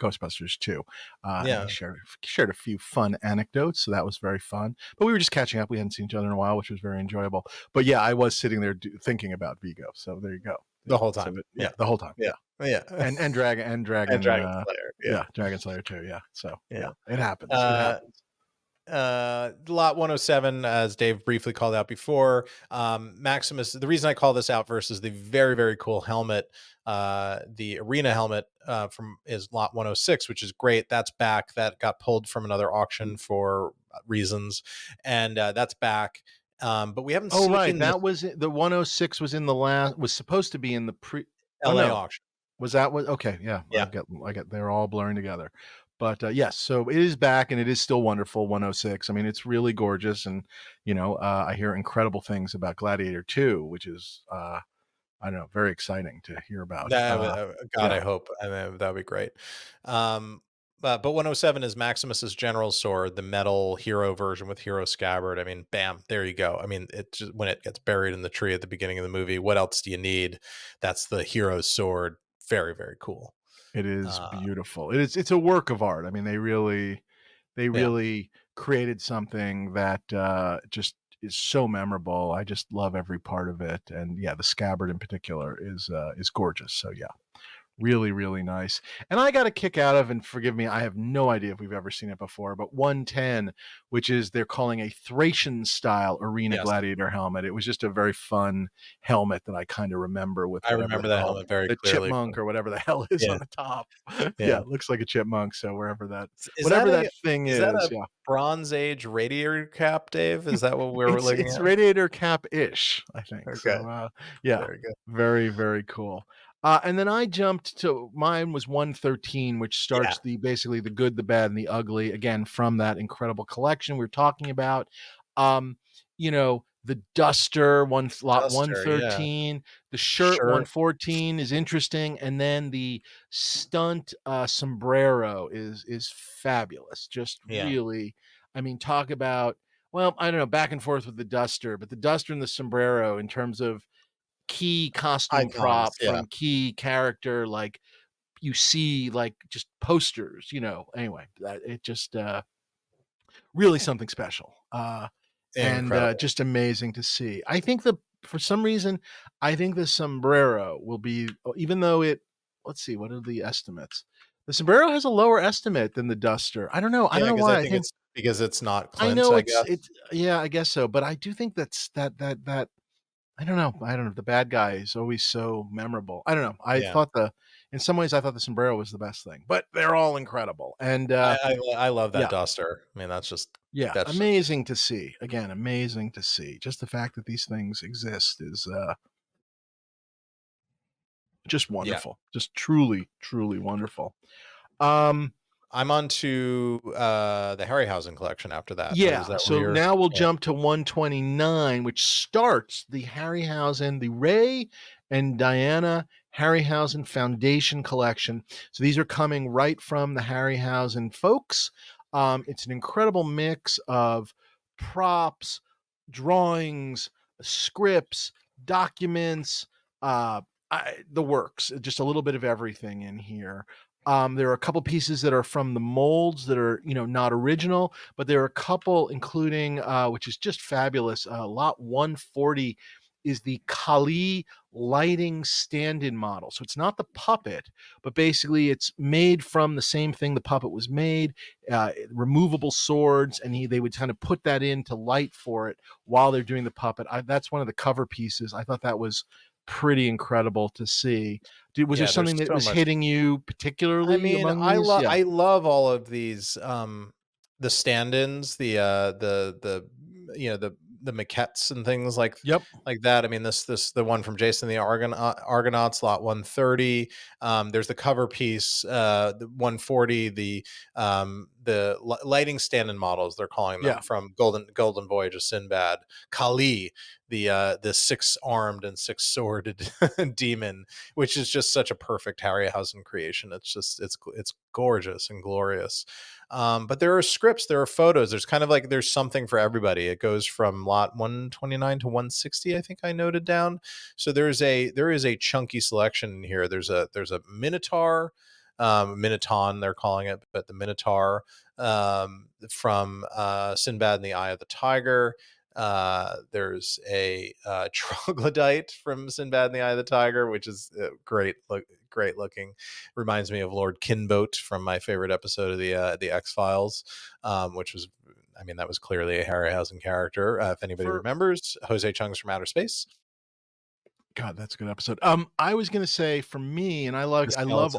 Ghostbusters too. He shared a few fun anecdotes, so that was very fun. But we were just catching up. We hadn't seen each other in a while, which was very enjoyable. But yeah, I was sitting there thinking about Vigo, so there you go. The whole time. So the whole time. Yeah. And Dragon Slayer. Yeah. Dragon Slayer too. Yeah. So it happens. It happens. Lot 107, as Dave briefly called out before. Maximus, the reason I call this out versus the very, very cool helmet, the arena helmet from is lot 106, which is great. That's back. That got pulled from another auction for reasons, and that's back. But we haven't Oh, right. seen the That was the 106 was in the last was supposed to be in the pre. Oh LA no. auction. Was that what? Okay, yeah. Yeah, I get they're all blurring together. But yes, so it is back and it is still wonderful 106. I mean, it's really gorgeous and I hear incredible things about Gladiator 2, which is I don't know, very exciting to hear about. God, I Yeah, hope. I mean, that'd be great. Um, but 107 is Maximus's general sword, the metal hero version with hero scabbard. I mean, bam, there you go. I mean, it just when it gets buried in the tree at the beginning of the movie, what else do you need? That's the hero's sword. Very, very cool. it is Uh, beautiful. It's a work of art. I mean, they yeah, really created something that just is so memorable. I just love every part of it, and yeah, the scabbard in particular is gorgeous. So yeah, really, really nice. And I got a kick out of, and forgive me, I have no idea if we've ever seen it before, but 110, which is they're calling a Thracian style arena yes, gladiator helmet. It was just a very fun helmet that I kind of remember with I whatever the remember that hell helmet very the clearly. chipmunk or whatever the hell is Yeah, on the top. Yeah, yeah. it looks like a chipmunk. So wherever that, Is that whatever a that thing is that is, a yeah, Bronze Age radiator cap, Dave? Is that what we're looking it's at? radiator cap-ish, I think. Okay, So yeah, very good. very, very cool. And then I jumped to mine was 113, which Yeah, starts the basically the good, the bad, and the ugly, again, from that incredible collection we are talking about. The duster, lot Duster. Yeah, 113, the shirt shirt. 114 is interesting, and then the stunt sombrero is fabulous. Just Yeah. really, I mean, talk about, well, I don't know, back and forth with the duster, but the duster and the sombrero in terms of key costume Icons, prop yeah. from key character, like you see like just posters, anyway, that it just really something special. And Incredible. just amazing to see. I think the for some reason, I think the sombrero will be, even though it, let's see, what are the estimates? The sombrero has a lower estimate than the duster. I don't know. I don't Yeah, know because I why. I think think it's because it's not I Clint, know I guess. yeah, I guess so. But I do think that I don't know. I don't know. The bad guy is always so memorable. I don't know. Yeah. In some ways, I thought the sombrero was the best thing, but they're all incredible. And I love that yeah, duster. I mean, yeah, that's just amazing to see. Again, amazing to see. Just the fact that these things exist is just yeah. wonderful. Just truly, truly wonderful. Um, I'm on to, the Harryhausen collection after that. Is Yeah, that where so you're now we'll yeah. jump to 129, which starts the Harryhausen, the Ray and Diana Harryhausen Foundation collection. So these are coming right from the Harryhausen folks. It's an incredible mix of props, drawings, scripts, documents, the works, just a little bit of everything in here. There are a couple pieces that are from the molds that are, not original, but there are a couple, including, which is just fabulous. Lot 140 is the Kali lighting stand-in model. So it's not the puppet, but basically it's made from the same thing the puppet was made, removable swords, and they would kind of put that in to light for it while they're doing the puppet. That's one of the cover pieces. I thought that was pretty incredible to see. Was there Yeah, there's something that so was much. hitting you I particularly mean, among these? Yeah. I love all of these, the stand-ins, the maquettes and things Yep. like that. I mean, the one from Jason the Argonauts, lot 130. There's the cover piece, the 140, the lighting stand-in models, they're calling them, Yeah. from Golden Voyage of Sinbad. Kali, the six-armed and six-sworded demon, which is just such a perfect Harryhausen creation. It's gorgeous and glorious. But there are scripts, there are photos. There's kind of like there's something for everybody. It goes from lot 129 to 160, I think I noted down. So there is a chunky selection in here. There's a Minotaur, Minotaur they're calling it, but the Minotaur, from Sinbad and the Eye of the Tiger. There's a troglodyte from Sinbad and the Eye of the Tiger, which is great looking. Reminds me of Lord Kinboat from my favorite episode of the X-Files, which was I mean, that was clearly a Harryhausen character. If anybody remembers, Jose Chung's from Outer Space. God, that's a good episode. I was going to say for me, and I love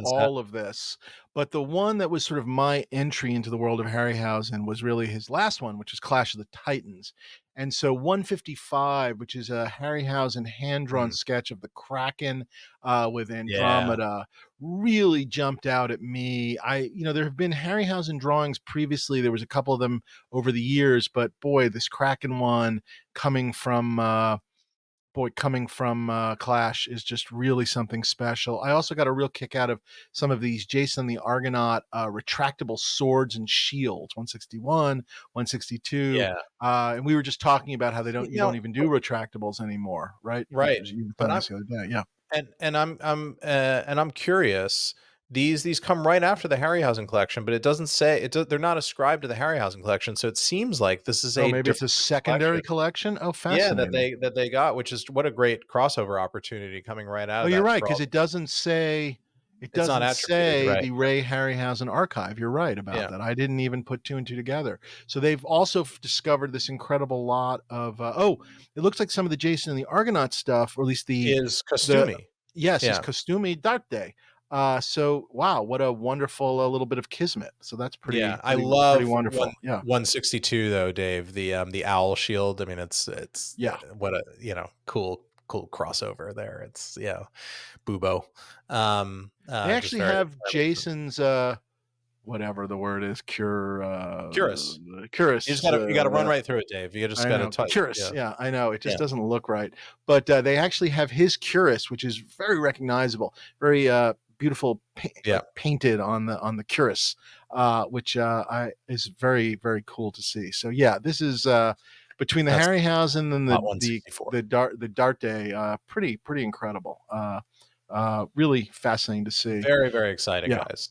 all of this, but the one that was sort of my entry into the world of Harryhausen was really his last one, which is Clash of the Titans. And so 155, which is a Harryhausen hand-drawn sketch of the Kraken with Andromeda, really jumped out at me. There have been Harryhausen drawings previously. There was a couple of them over the years, but boy, this Kraken one coming from Clash is just really something special. I also got a real kick out of some of these Jason the Argonaut retractable swords and shields, 161, 162. Yeah. And we were just talking about how you don't even do retractables anymore, right? Right. But the other day. Yeah. And I'm curious. These come right after the Harryhausen collection, but it doesn't say they're not ascribed to the Harryhausen collection. So it seems like this is maybe it's a secondary collection. Oh, fascinating. Yeah, that they got, which is what a great crossover opportunity coming right out of that. You're right, because it doesn't say the Ray Harryhausen archive. You're right about that. I didn't even put two and two together. So they've also discovered this incredible lot of it looks like some of the Jason and the Argonaut stuff, or at least is Costumi. It's Costumi D'Arte. So wow, what a wonderful little bit of kismet. So that's pretty. I love pretty wonderful. 162 though, Dave. The owl shield. I mean, it's what a cool crossover there. It's Bubo. They actually have Jason's whatever the word is, Cuirass. You got to run right through it, Dave. You just got to touch Cuirass. Yeah, I know. It just doesn't look right. But they actually have his Cuirass, which is very recognizable, very beautiful, painted on the Cuirass, which is very, very cool to see. So yeah, this is between the Harryhausen and the D'Arte, pretty incredible. Really fascinating to see. Very, very exciting, guys.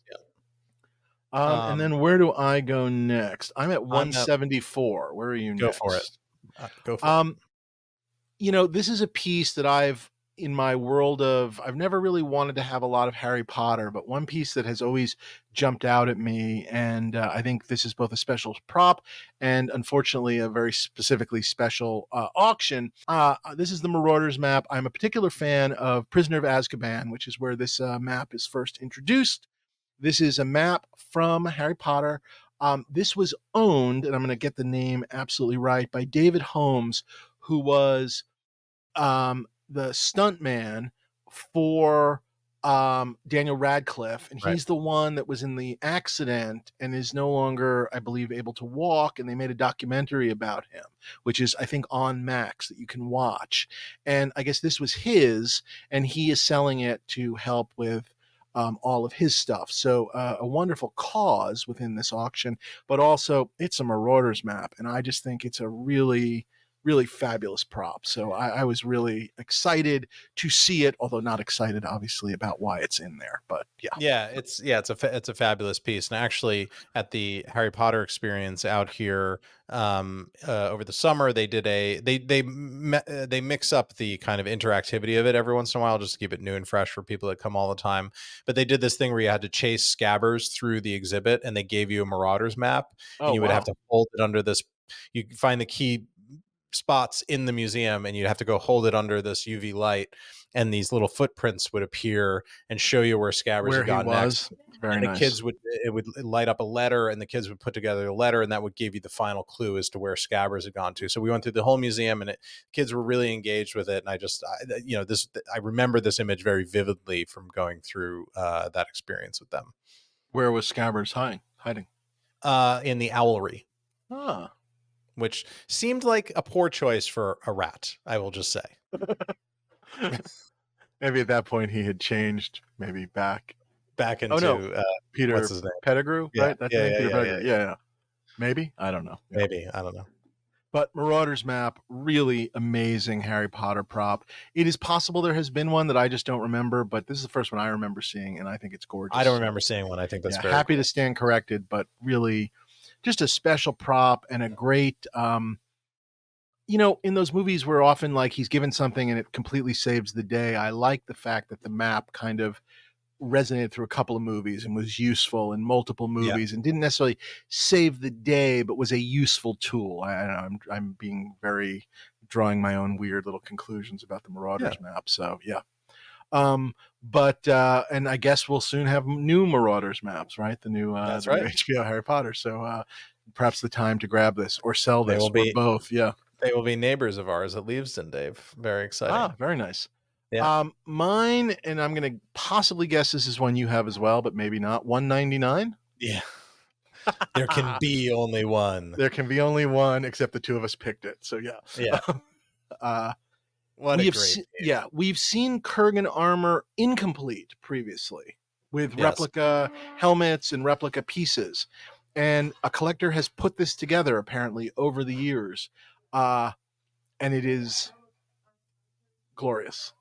And then where do I go next? I'm at 174. Where are you next? Go for it. Go for it. This is a piece that I've never really wanted to have a lot of Harry Potter, but one piece that has always jumped out at me, and I think this is both a special prop and unfortunately a very specifically special auction. This is the Marauders map. I'm a particular fan of Prisoner of Azkaban, which is where this map is first introduced. This is a map from Harry Potter. This was owned, and I'm going to get the name absolutely right, by David Holmes, who was the stuntman for Daniel Radcliffe, and he's the one that was in the accident and is no longer, I believe, able to walk, and they made a documentary about him, which is, I think, on Max that you can watch. And I guess this was his, and he is selling it to help with all of his stuff. So a wonderful cause within this auction, but also it's a Marauders map, and I just think it's a really, really fabulous prop. So I was really excited to see it, although not excited, obviously, about why it's in there. But it's a fabulous piece. And actually, at the Harry Potter experience out here over the summer, they did they mix up the kind of interactivity of it every once in a while just to keep it new and fresh for people that come all the time. But they did this thing where you had to chase scabbers through the exhibit, and they gave you a Marauders map, and you would have to hold it under this. You find the key spots in the museum, and you'd have to go hold it under this UV light, and these little footprints would appear and show you where scabbers had gone next. Very nice. The kids would light up a letter, and the kids would put together a letter, and that would give you the final clue as to where scabbers had gone to. So we went through the whole museum, and kids were really engaged with it. And I remember this image very vividly from going through that experience with them. Where was scabbers hiding? In the owlery. Ah. Which seemed like a poor choice for a rat, I will just say. Maybe at that point he had changed, maybe back into Peter what's his name? Pettigrew, right? That's Peter Pettigrew. Yeah. Maybe? I don't know. Maybe. I don't know. But Marauders map, really amazing Harry Potter prop. It is possible there has been one that I just don't remember, but this is the first one I remember seeing, and I think it's gorgeous. I don't remember seeing one. I think that's very happy cool. to stand corrected, but really just a special prop and a great, in those movies where often like he's given something and it completely saves the day. I like the fact that the map kind of resonated through a couple of movies and was useful in multiple Yeah. movies and didn't necessarily save the day, but was a useful tool. I'm being very drawing my own weird little conclusions about the Marauders map. So yeah. But and I guess we'll soon have new Marauders maps, right? The new That's the new right. HBO Harry Potter. So perhaps the time to grab this or sell They this will or be both. Yeah. they will be neighbors of ours at Leavesden, Dave. Very exciting. Ah, very nice. Yeah. Mine, and I'm gonna possibly guess this is one you have as well, but maybe not. 199. Yeah. There can be only one. There can be only one, except the two of us picked it. So yeah. Yeah. What a great game. We've seen Kurgan armor incomplete previously with Yes. replica helmets and replica pieces. And a collector has put this together apparently over the years. And it is glorious.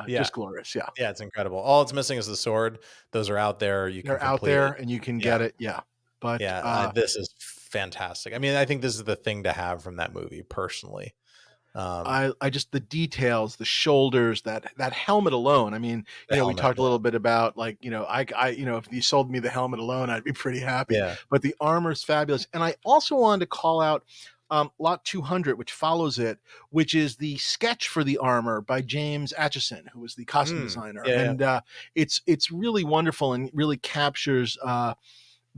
Just glorious. Yeah. Yeah, it's incredible. All it's missing is the sword. Those are out there. They're out there and you can get it. Yeah. But this is fantastic. I mean, I think this is the thing to have from that movie personally. I just the details, the shoulders, that helmet alone. I mean, we talked a little bit about like, I if you sold me the helmet alone, I'd be pretty happy. Yeah. But the armor's fabulous. And I also wanted to call out Lot 200, which follows it, which is the sketch for the armor by James Atchison, who was the costume designer. And it's really wonderful and really captures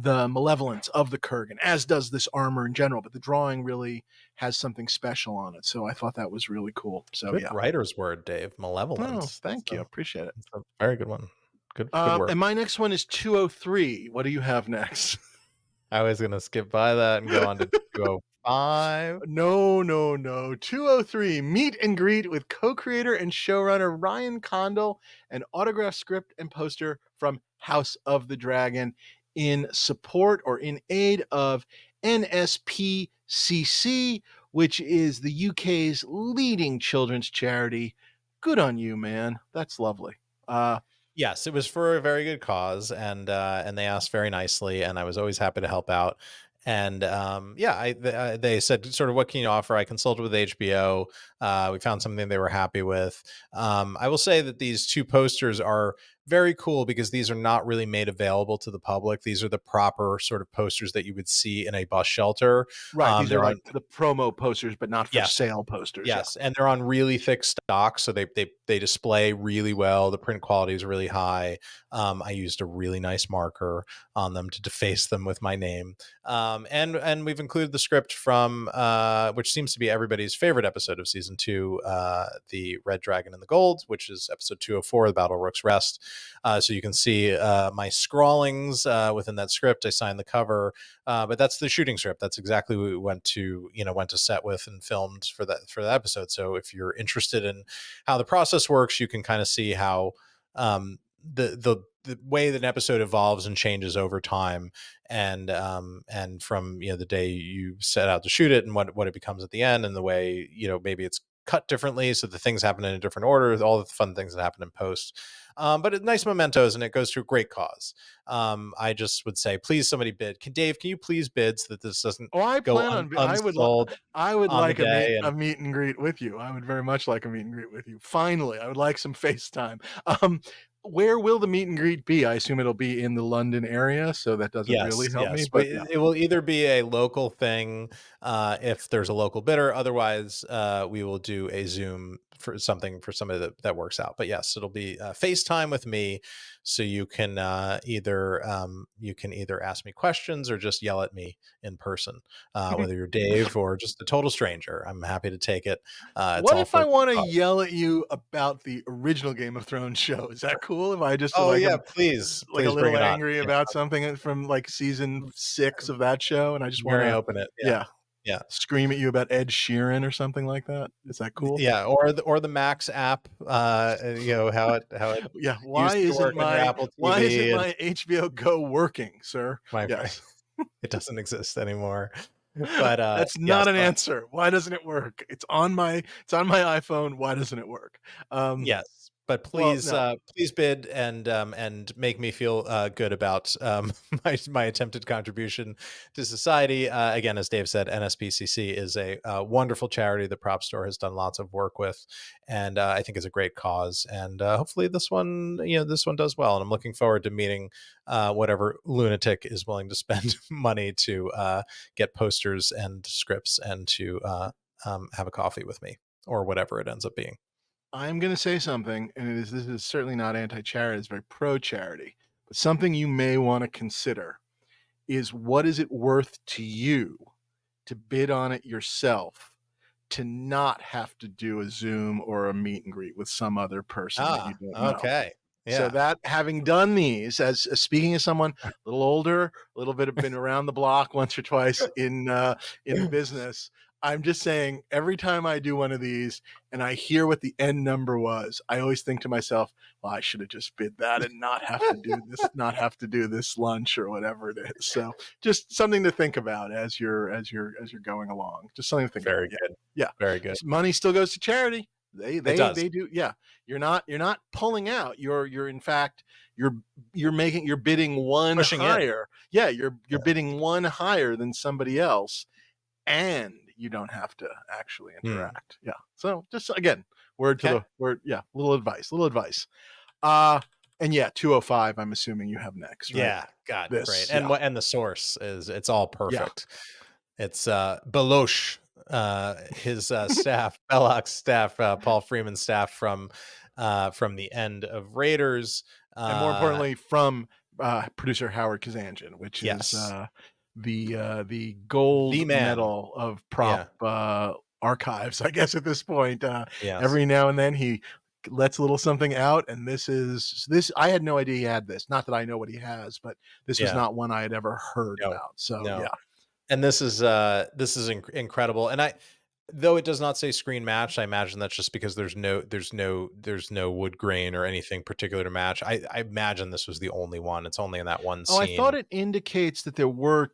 the malevolence of the Kurgan, as does this armor in general, but the drawing really has something special on it. So I thought that was really cool. So good writer's word, Dave. Malevolence. Oh, thank you. Appreciate it. It's a very good one. Good work. And my next one is 203. What do you have next? I was going to skip by that and go on to 205. No. 203, meet and greet with co-creator and showrunner Ryan Condal, an autograph script and poster from House of the Dragon, in support or in aid of NSPCC, which is the UK's leading children's charity. Good on you, man. That's lovely. Yes, it was for a very good cause, and they asked very nicely, and I was always happy to help out. And they said, sort of, what can you offer? I consulted with HBO. We found something they were happy with. I will say that these two posters are very cool because these are not really made available to the public. These are the proper sort of posters that you would see in a bus shelter. Right. These are like the promo posters, but not for sale posters. Yes. Yeah. And they're on really thick stock. So they display really well. The print quality is really high. I used a really nice marker on them to deface them with my name. And we've included the script from, which seems to be everybody's favorite episode of season 2, the Red Dragon and the Gold, which is episode 204, The Battle Rook's Rest. So you can see my scrawlings within that script. I signed the cover, but that's the shooting script. That's exactly what we went to set with and filmed for that episode. So if you're interested in how the process works, you can kind of see how the way that an episode evolves and changes over time, and from the day you set out to shoot it and what it becomes at the end, and the way maybe it's cut differently, so the things happen in a different order, all the fun things that happen in post. But nice mementos, and it goes to a great cause. I just would say, please, somebody bid. Dave, can you please bid so that this doesn't go unsold? I would like a meet and greet with you. I would very much like a meet and greet with you. Finally, I would like some FaceTime. Where will the meet and greet be? I assume it'll be in the London area, so that doesn't really help me. But it will either be a local thing if there's a local bidder. Otherwise, we will do a Zoom for something for somebody that works out. But yes, it'll be FaceTime with me, so you can either ask me questions or just yell at me in person, whether you're Dave or just a total stranger. I'm happy to take it. What if I want to yell at you about the original Game of Thrones show? Is that cool? If I just please a little angry about something from like season 6 of that show, and I just want to open it. Yeah. Scream at you about Ed Sheeran or something like that. Is that cool? Yeah, or the Max app. How it yeah. Why isn't my HBO Go working, sir? Yes. It doesn't exist anymore. But that's not an answer. Why doesn't it work? It's on my iPhone. Why doesn't it work? Yes. But please, please bid and make me feel good about my attempted contribution to society. Again, as Dave said, NSPCC is a wonderful charity that Prop Store has done lots of work with, and I think is a great cause. And hopefully, this one does well. And I'm looking forward to meeting whatever lunatic is willing to spend money to get posters and scripts and to have a coffee with me or whatever it ends up being. I'm going to say something, and this is certainly not anti-charity, it's very pro-charity, but something you may want to consider is, what is it worth to you to bid on it yourself, to not have to do a Zoom or a meet and greet with some other person that you don't know? Okay. Yeah. So that, having done these, as speaking as someone a little older, a little bit, been around the block once or twice in the business, I'm just saying, every time I do one of these and I hear what the end number was, I always think to myself, well, I should have just bid that and not have to do this, not have to do this lunch or whatever it is. So just something to think about as you're going along. Just something to think about. Very good. Yeah. Very good. Money still goes to charity. They do. Yeah. You're not pulling out. You're in fact, you're bidding one Pushing higher. Yeah. You're bidding one higher than somebody else, and you don't have to actually interact. Yeah. So just, again, little advice. And yeah, 205, I'm assuming you have next, right? Yeah. God, great. And the source it's all perfect. Yeah. It's Beloche, his staff, Belloc's staff, Paul Freeman's staff from the end of Raiders. And more importantly, from producer Howard Kazanjian, which is the gold medal of prop archives, I guess, at this point. Every now and then he lets a little something out, and this I had no idea he had this. Not that I know what he has, but this was not one I had ever heard about. So yeah. And this is incredible. And though it does not say screen matched, I imagine that's just because there's no wood grain or anything particular to match. I imagine this was the only one. It's only in that one scene. Oh, I thought it indicates that there were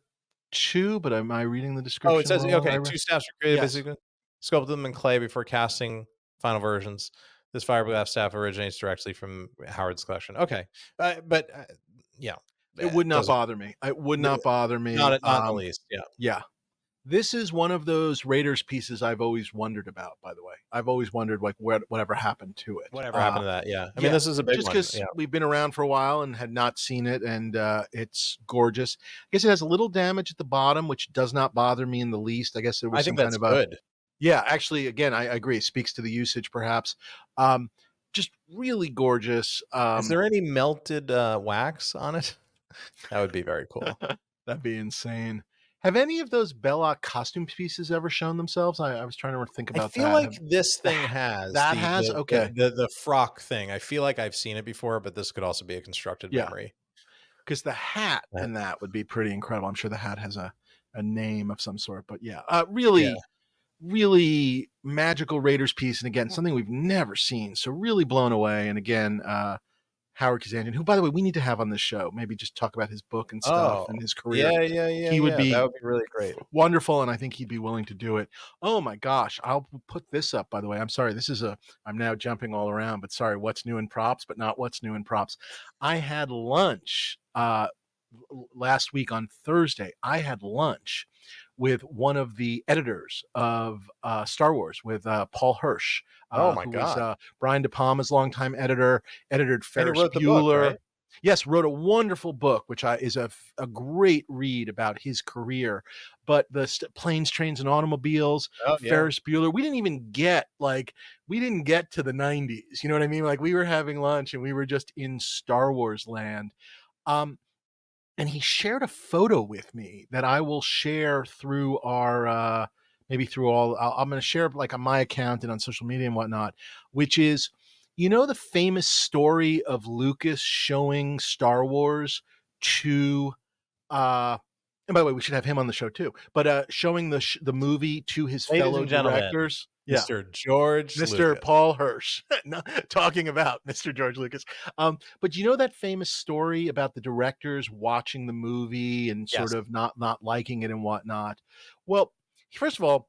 two, but am I reading the description? Oh, it says two staffs are created, basically sculpted them in clay before casting final versions. This fiberglass staff originates directly from Howard's collection. Okay, but it would not bother me. It would not bother me. Not in the least. Yeah. This is one of those Raiders pieces I've always wondered about, by the way. I've always wondered, like, whatever happened to it. Whatever happened to that, I mean, this is a big one. Just because we've been around for a while and had not seen it, and it's gorgeous. I guess it has a little damage at the bottom, which does not bother me in the least. I guess there was some kind of good. Yeah, actually, again, I agree. It speaks to the usage, perhaps. Just really gorgeous. Is there any melted wax on it? That would be very cool. That'd be insane. Have any of those Belloc costume pieces ever shown themselves? I was trying to think about that. I feel like this thing has. The frock thing. I feel like I've seen it before, but this could also be a constructed memory. Because the hat and that would be pretty incredible. I'm sure the hat has a name of some sort, but really magical Raiders piece. And again, something we've never seen. So really blown away. And again, Howard Kazanjian, who, by the way, we need to have on this show, maybe just talk about his book and stuff and his career. He would be, that would be really great. Wonderful. And I think he'd be willing to do it. Oh my gosh. I'll put this up, by the way. I'm sorry. I'm now jumping all around, but sorry, what's new in props, but not what's new in props. I had lunch last week on Thursday. I had lunch with one of the editors of Star Wars, with Paul Hirsch. Oh my God! Was, Brian De Palma's longtime editor, edited Ferris Bueller. Book, right? Yes, wrote a wonderful book, which is a great read about his career. But the Planes, Trains, and Automobiles, Ferris Bueller, we didn't get to the 90s. You know what I mean? Like, we were having lunch and we were just in Star Wars land. And he shared a photo with me that I will share through our, I'm going to share like on my account and on social media and whatnot, which is, the famous story of Lucas showing Star Wars to, and by the way, we should have him on the show too, but showing the movie to his fellow directors. Mr. George Lucas. Paul Hirsch, talking about Mr. George Lucas. But that famous story about the directors watching the movie and sort of not liking it and whatnot? Well, first of all,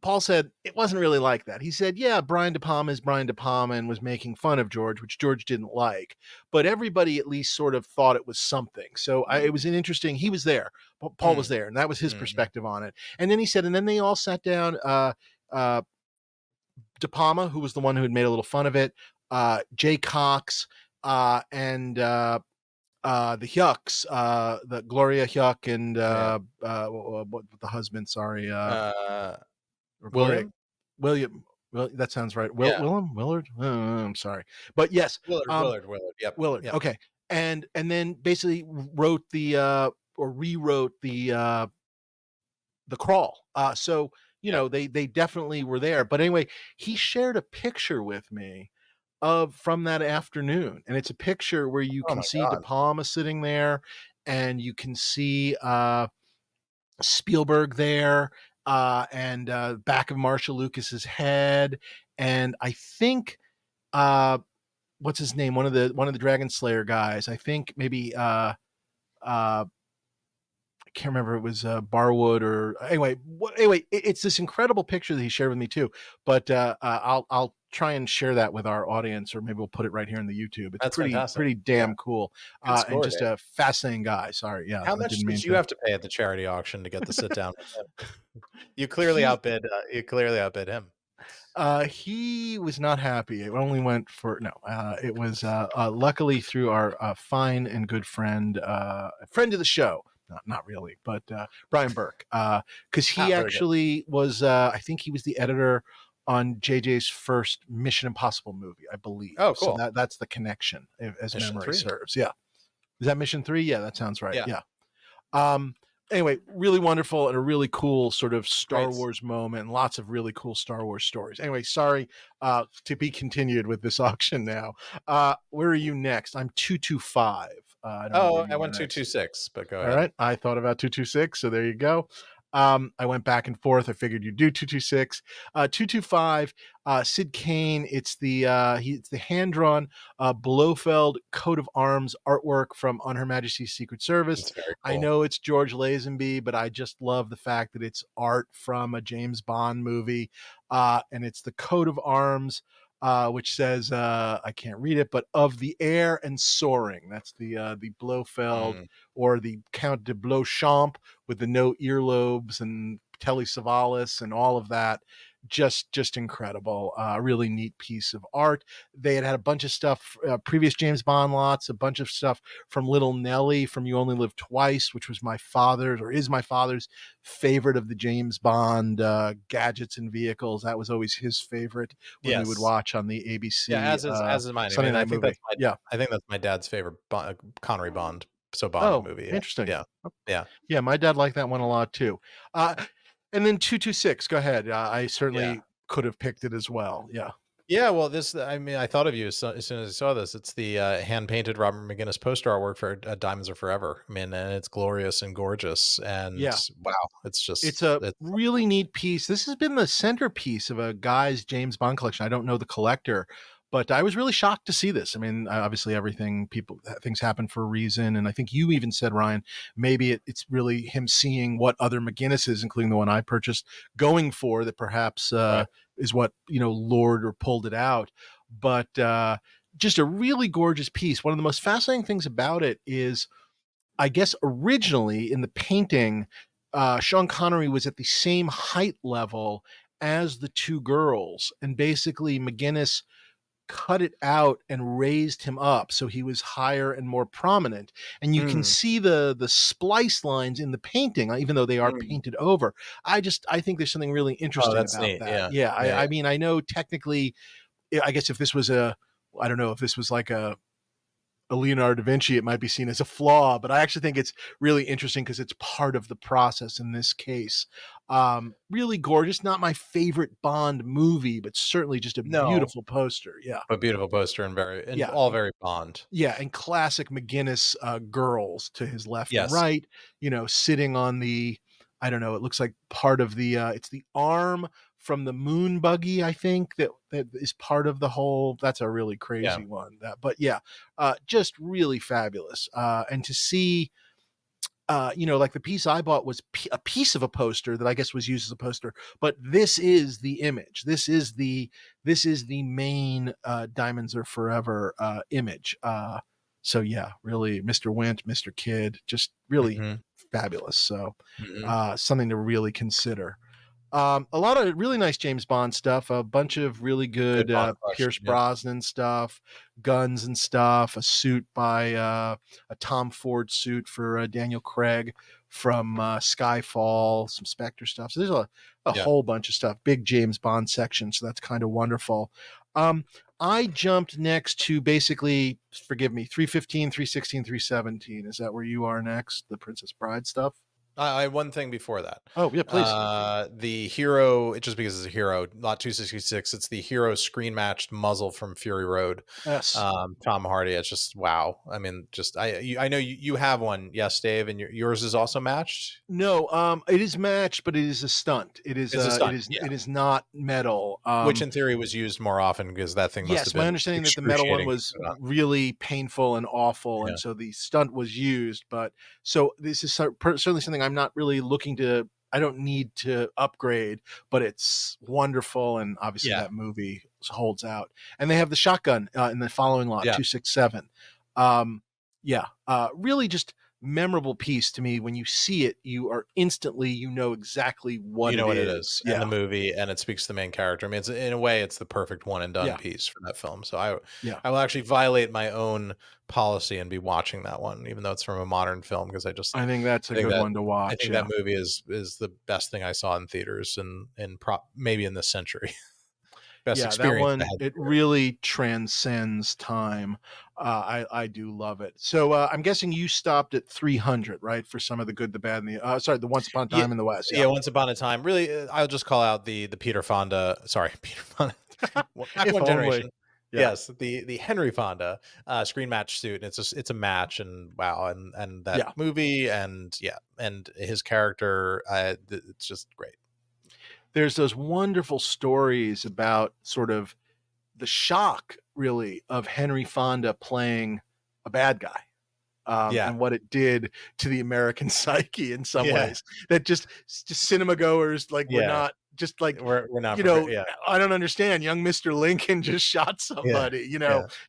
Paul said it wasn't really like that. He said, yeah, Brian De Palma is Brian De Palma and was making fun of George, which George didn't like. But everybody at least sort of thought it was something. So it was an interesting, he was there. Paul was there, and that was his perspective on it. And then he said, and then they all sat down, De Palma, who was the one who had made a little fun of it, Jay Cox, and the Hyucks, the Gloria Hyuk and what the husband, sorry, William. Well, that sounds right. Willard. I'm sorry, but yes, Willard. Yep. Willard. Yep. Okay, and then basically wrote or rewrote the crawl. So you know they definitely were there. But anyway, he shared a picture with me from that afternoon, and it's a picture where you can see De Palma sitting there, and you can see Spielberg there, and back of Marshall Lucas's head, and I think what's his name, one of the Dragon Slayer guys, I think maybe I can't remember, it was Barwood or anyway, it's this incredible picture that he shared with me too, but I'll try and share that with our audience, or maybe we'll put it right here in the YouTube. It's pretty damn cool, and just a fascinating guy. Sorry, yeah. How much did you have to pay at the charity auction to get the sit down with him? You clearly outbid him. He was not happy. It only went for it was luckily through our fine and good friend, friend of the show. Not really, but Brian Burke, because he actually was. I think he was the editor on JJ's first Mission Impossible movie, I believe. Oh, cool. So that's the connection, as Mission memory 3. serves. Yeah, is that Mission 3? Yeah, that sounds right. Yeah. Anyway, really wonderful and a really cool sort of Star Wars moment, and lots of really cool Star Wars stories. Anyway, sorry, to be continued with this auction now. Where are you next? I'm 225. I went 226, but go ahead. All right, I thought about 226, so there you go. I went back and forth. I figured you'd do 226. 225, Sid Kane. It's the hand-drawn Blofeld coat of arms artwork from On Her Majesty's Secret Service. Cool. I know it's George Lazenby, but I just love the fact that it's art from a James Bond movie, and it's the coat of arms, which says, I can't read it, but of the air and soaring. That's the Blofeld or the Count de Beauchamp with the no earlobes and Telly Savalas and all of that. Just incredible. Really neat piece of art. They had a bunch of stuff, previous James Bond lots, a bunch of stuff from Little Nelly from You Only Live Twice, which was my father's favorite of the James Bond gadgets and vehicles. That was always his favorite when we would watch on the ABC. Yeah, as is mine. Sunday night movie. I think that's my dad's favorite Connery Bond. So Bond movie. Yeah. Interesting. Yeah. My dad liked that one a lot too. And then 226. Go ahead. I certainly could have picked it as well. Yeah. Yeah. Well, I thought of you as soon as I saw this. It's the hand painted Robert McGinnis poster artwork for Diamonds Are Forever. I mean, and it's glorious and gorgeous. And wow, it's a really neat piece. This has been the centerpiece of a guy's James Bond collection. I don't know the collector, but I was really shocked to see this. I mean, obviously things happen for a reason. And I think you even said, Ryan, maybe it's really him seeing what other McGinnises, including the one I purchased, going for, that perhaps is what, lured or pulled it out. But just a really gorgeous piece. One of the most fascinating things about it is, I guess originally in the painting, Sean Connery was at the same height level as the two girls. And basically McGinnis cut it out and raised him up so he was higher and more prominent, and you can see the splice lines in the painting, even though they are painted over. I think there's something really interesting about neat. that. I mean, I know technically, I guess if this was I don't know if this was like a Leonardo da Vinci, it might be seen as a flaw, but I actually think it's really interesting because it's part of the process in this case. Really gorgeous. Not my favorite Bond movie, but certainly just a beautiful poster. Yeah. A beautiful poster and all very Bond. Yeah. And classic McGinnis girls to his left and right, sitting on the, I don't know, it looks like part of the, it's the arm from the moon buggy, I think, that is part of the whole. That's a really crazy one. But just really fabulous. And to see like the piece I bought was a piece of a poster that I guess was used as a poster, but this is the image. This is the main Diamonds Are Forever image. So yeah, really, Mr. Wint, Mr. Kidd, just really fabulous. So something to really consider. A lot of really nice James Bond stuff, a bunch of really good Pierce Brosnan stuff, guns and stuff, a suit by a Tom Ford suit for Daniel Craig from Skyfall, some Spectre stuff. So there's a whole bunch of stuff, big James Bond section. So that's kind of wonderful. I jumped next to basically, forgive me, 315, 316, 317. Is that where you are next? The Princess Bride stuff? I have one thing before that. Oh, yeah, please. The hero, just because it's a hero, not 266, it's the hero screen matched muzzle from Fury Road. Yes. Tom Hardy. It's just wow. I mean, just I know you have one, yes, Dave, and yours is also matched. No, it is matched, but it is a stunt. It is a stunt. It is not metal. Which in theory was used more often because that thing must have been. Yes, my understanding that the metal one was really painful and awful, and so the stunt was used. But so this is certainly something I'm not really looking to. I don't need to upgrade, but it's wonderful, and obviously that movie holds out. And they have the shotgun in the following lot, 267. Really just memorable piece to me. When you see it, you are instantly, you know exactly what it is in the movie, and it speaks to the main character. I mean, it's in a way, it's the perfect one and done piece for that film. So I will actually violate my own policy and be watching that one, even though it's from a modern film, because I think that's a good one to watch. I think that movie is the best thing I saw in theaters and maybe in this century. Best experience. That one, it really transcends time. I do love it. So I'm guessing you stopped at 300, right? For some of the good, the bad, and the Once Upon a Time in the West. Yeah, Once Upon a Time. Really, I'll just call out the Peter Fonda. Sorry, Peter Fonda. One generation. Yes, the Henry Fonda screen match suit. And it's a match, and wow, and that movie, and his character. It's just great. There's those wonderful stories about sort of the shock, really, of Henry Fonda playing a bad guy, and what it did to the American psyche in some ways. That just cinema goers we're not just we're not. I don't understand. Young Mr. Lincoln just shot somebody.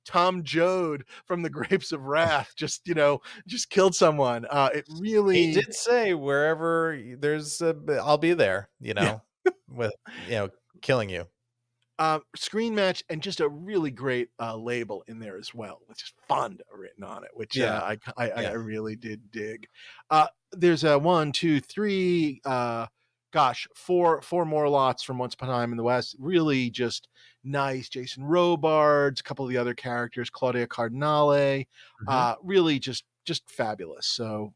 Tom Joad from The Grapes of Wrath just killed someone. It really. He did say wherever there's I'll be there. With killing you. Screen match, and just a really great label in there as well, with just Fonda written on it, which I really did dig. There's a 1, 2, 3, four more lots from Once Upon a Time in the West. Really just nice. Jason Robards, a couple of the other characters, Claudia Cardinale, really just fabulous. So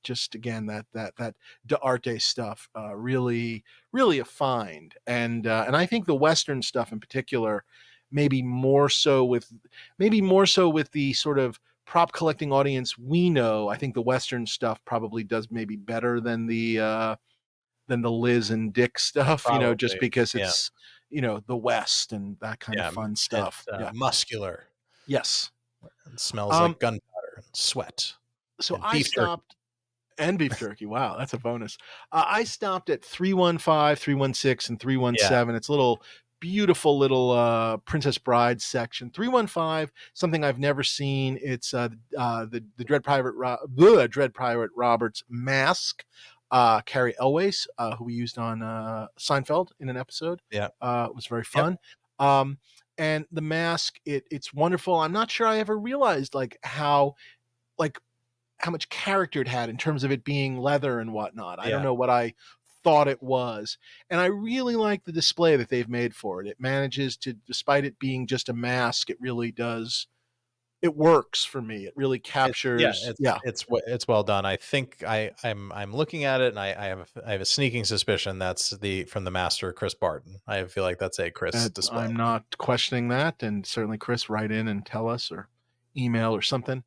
just again that D'Arte stuff, really a find, and I think the Western stuff in particular, maybe more so with the sort of prop collecting audience we know. I think the Western stuff probably does maybe better than the Liz and Dick stuff, probably, just because it's the West and that kind of fun stuff. Muscular. Yes, it smells like gunpowder and sweat. So I stopped. And beef jerky. Wow, that's a bonus. I stopped at 315, 316, and 317. It's a little beautiful little Princess Bride section. 315, something I've never seen. It's the Dread Pirate Roberts mask. Carrie Elways, who we used on Seinfeld in an episode. It was very fun. And the mask, it's wonderful. I'm not sure I ever realized how much character it had in terms of it being leather and whatnot. I don't know what I thought it was. And I really like the display that they've made for it. It manages to, despite it being just a mask, it really does. It works for me. It really captures. It's well done. I think I'm looking at it, and I have a sneaking suspicion that's from the master, Chris Barton. I feel like that's a Chris display. I'm not questioning that, and certainly Chris, write in and tell us, or email or something.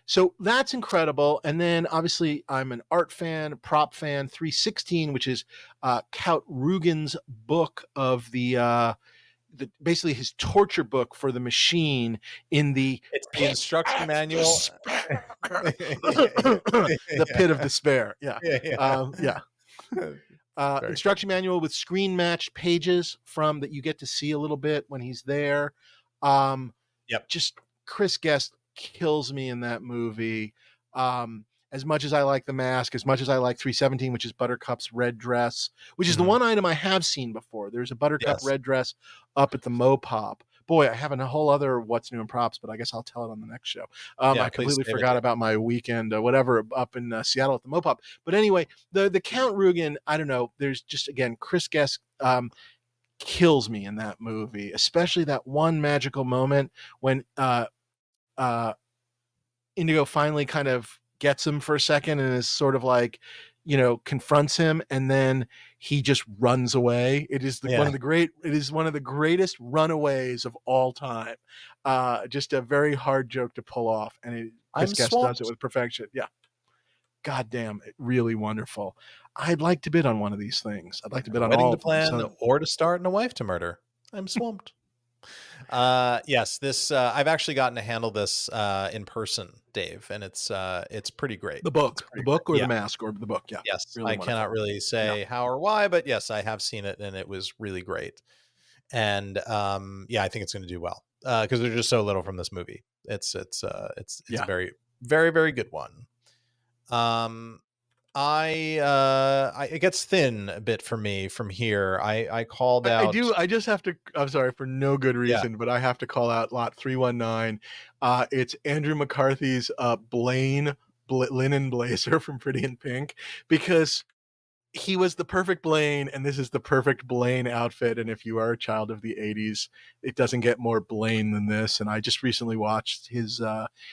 So that's incredible. And then obviously I'm an art fan, prop fan. 316, which is Count Rugen's book of the basically his torture book for the machine in the instruction manual. the pit of despair. Yeah. Yeah. Instruction manual with screen matched pages from that you get to see a little bit when he's there. Yep. Just Chris Guest kills me in that movie. As much as I like The Mask, as much as I like 317, which is Buttercup's red dress, which is the one item I have seen before. There's a Buttercup red dress up at the Mopop. Boy, I have a whole other what's new in props, but I guess I'll tell it on the next show. I completely forgot about my weekend, whatever, up in Seattle at the Mopop. But anyway, the Count Rugen, I don't know. There's just, again, Chris Guest kills me in that movie, especially that one magical moment when Indigo finally kind of gets him for a second and is sort of like, confronts him, and then he just runs away. It is one of the greatest runaways of all time. Just a very hard joke to pull off, and Chris Guest does it with perfection. Yeah. God damn, really wonderful. I'd like to bid on one of these things. I'd like to bid on all to of plan them. or to start and a wife to murder. I'm swamped. Yes, this I've actually gotten to handle this in person, Dave, and it's pretty great. The book or the mask or the book. Yeah. Yes. Really I cannot really say how or why, but yes, I have seen it and it was really great. And I think it's going to do well because there's just so little from this movie. It's a very, very, very good one. It gets thin a bit for me from here. I called out. I just have to. I'm sorry for no good reason, but I have to call out lot 319. It's Andrew McCarthy's Blaine linen blazer from Pretty in Pink, because he was the perfect Blaine, and this is the perfect Blaine outfit. And if you are a child of the 80s, it doesn't get more Blaine than this. And I just recently watched his,